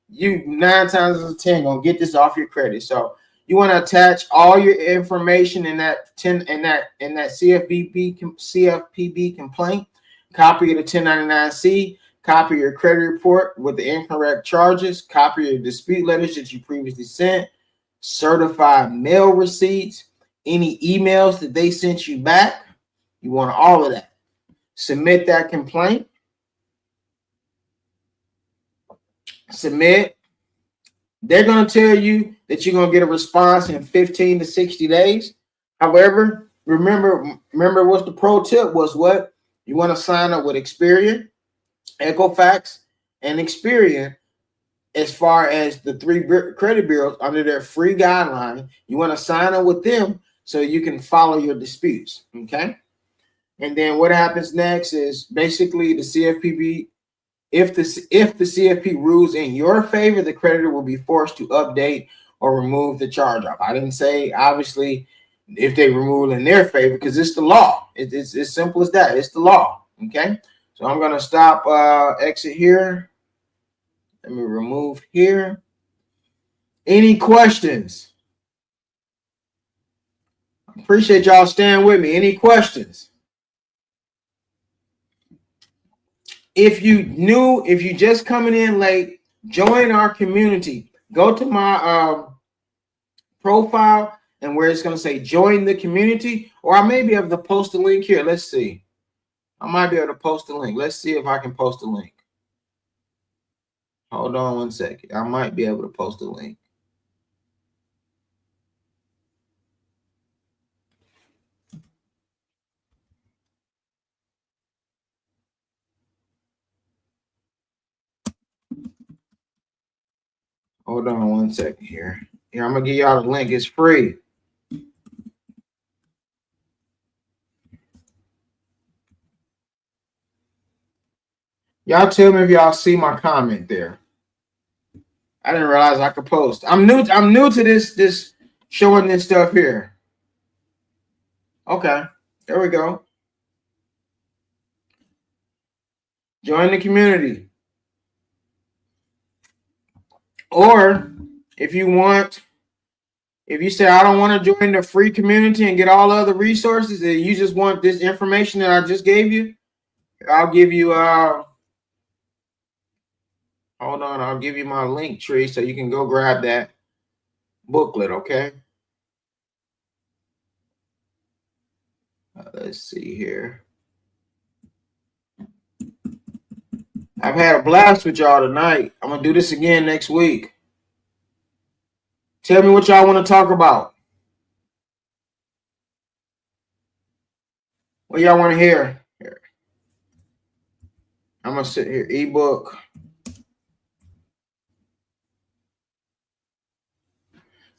you 9 times out of 10 gonna get this off your credit. So you want to attach all your information in that CFPB complaint. Copy of the 1099-C. Copy your credit report with the incorrect charges. Copy your dispute letters that you previously sent. Certified mail receipts. Any emails that they sent you back. You want all of that. Submit that complaint. Submit. They're going to tell you that you're going to get a response in 15 to 60 days. However, remember what the pro tip was. What you want to sign up with Experian, Equifax, and Experian. As far as the 3 credit bureaus under their free guideline, you want to sign up with them so you can follow your disputes. Okay. And then what happens next is basically the CFPB. If the CFP rules in your favor, the creditor will be forced to update or remove the charge-off. I didn't say, obviously, if they remove it in their favor, because it's the law. It's as simple as that. It's the law. Okay? So I'm going to stop exit here. Let me remove here. Any questions? Appreciate y'all staying with me. Any questions? If you just coming in late, join our community. Go to my profile and where it's going to say join the community, or I may be able to post a link here. Let's see. I might be able to post a link. Let's see if I can post a link. Hold on one second. I might be able to post a link. Hold on one second here. Here, I'm going to give y'all the link. It's free. Y'all tell me if y'all see my comment there. I didn't realize I could post. I'm new to this showing this stuff here. Okay, there we go. Join the community. Or if you say I don't want to join the free community and get all other resources, and you just want this information that I just gave you, I'll give you hold on, I'll give you my link tree so you can go grab that booklet, okay? Let's see here. I've had a blast with y'all tonight. I'm gonna do this again next week. Tell me what y'all want to talk about. What y'all want to hear? Here. I'm gonna sit here. Ebook.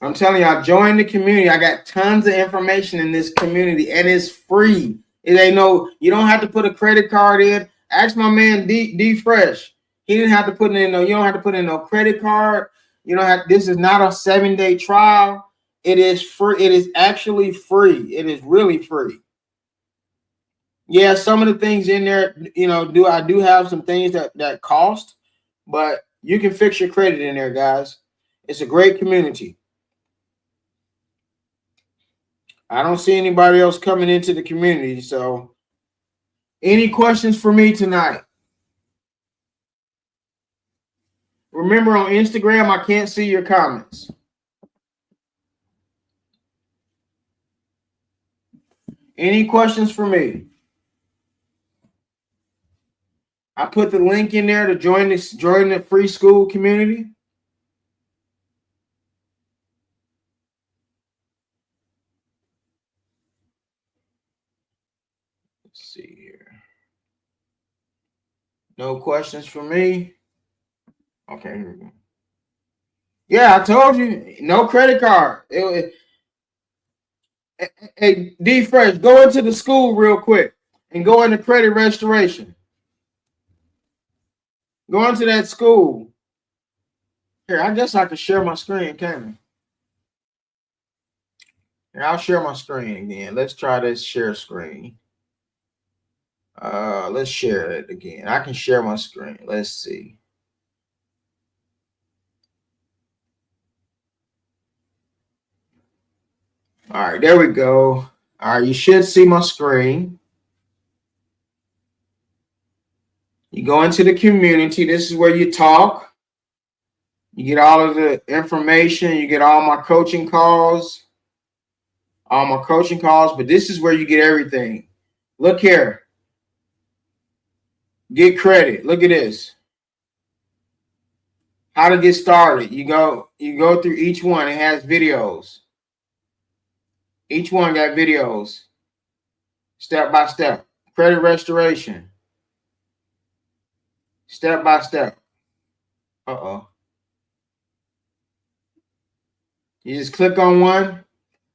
I'm telling you, I joined the community. I got tons of information in this community, and it's free. It ain't no. You don't have to put a credit card in. Ask my man D Fresh. He didn't have to put in no. You don't have to put in no credit card. You don't have. This is not a 7-day trial. It is free. It is actually free. It is really free. Yeah, some of the things in there, I do have some things that cost, but you can fix your credit in there, guys. It's a great community. I don't see anybody else coming into the community. So, any questions for me tonight? Remember, on Instagram, I can't see your comments. Any questions for me? I put the link in there to join the free school community. Let's see here. No questions for me. Okay, here we go. Yeah, I told you, no credit card. Hey, D Fresh, go into the school real quick and go into credit restoration. Go into that school. Here, I guess I can share my screen, can't I? Here, I'll share my screen again. Let's try this share screen. Let's share it again. I can share my screen. Let's see. All right, there we go. All right, you should see my screen. You go into the community. This is where you talk. You get all of the information. You get all my coaching calls. But this is where you get everything. Look here. Get credit. Look at this. How to get started. You go through each one. It has videos. Each one got videos. Step by step. Credit restoration. Step by step. Uh-oh. You just click on one.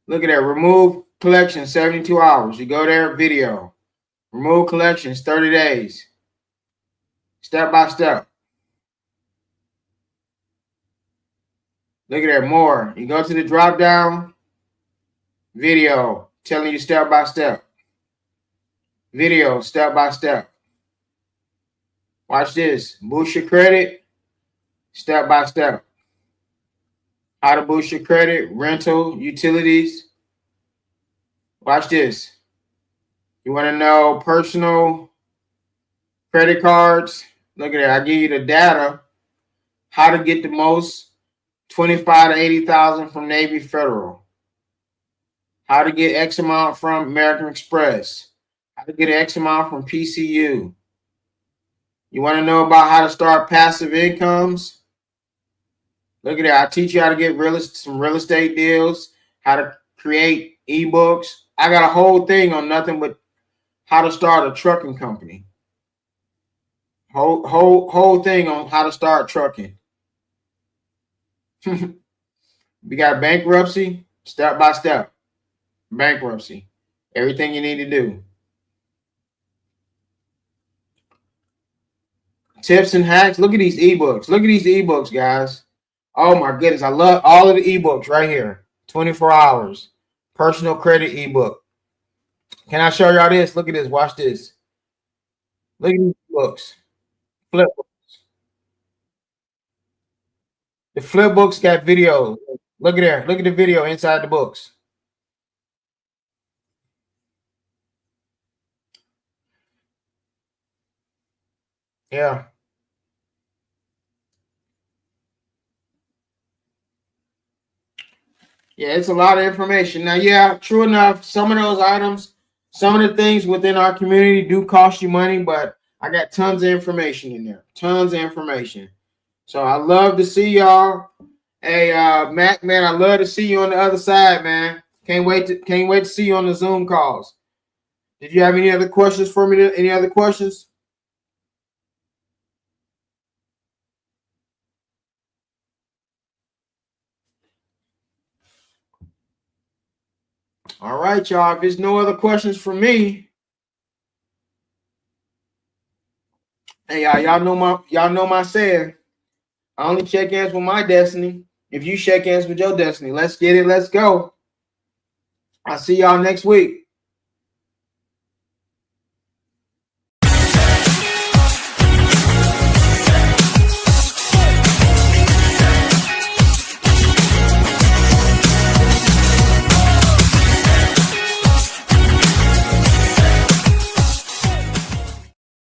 Look at that. Remove collection, 72 hours. You go there, video. Remove collections, 30 days. Step by step. Look at that, more. You go to the drop down, video, telling you step by step. Video, step by step. Watch this. Boost your credit, step by step. How to boost your credit, rental, utilities. Watch this. You want to know personal credit cards? Look at that. I give you the data. How to get the most 25 to 80,000 from Navy Federal. How to get X amount from American Express. How to get X amount from PCU. You want to know about how to start passive incomes? Look at that. I teach you how to get some real estate deals, how to create ebooks. I got a whole thing on nothing but how to start a trucking company. Whole thing on how to start trucking. We got bankruptcy, step by step. Bankruptcy. Everything you need to do. Tips and hacks. Look at these ebooks. Look at these ebooks, guys. Oh my goodness. I love all of the ebooks right here. 24 hours. Personal credit ebook. Can I show y'all this? Look at this. Watch this. Look at these books. Flip. The flip books got video. Look at there. Look at the video inside the books. Yeah. Yeah, it's a lot of information. Now, yeah, true enough, some of those items, some of the things within our community do cost you money, but I got tons of information in there. Tons of information. So I love to see y'all. Hey, Mac, man, I love to see you on the other side, man. Can't wait to see you on the Zoom calls. Did you have any other questions for me? Any other questions? All right, y'all. If there's no other questions for me, hey, y'all know my saying. I only shake hands with my destiny. If you shake hands with your destiny, let's get it. Let's go. I'll see y'all next week.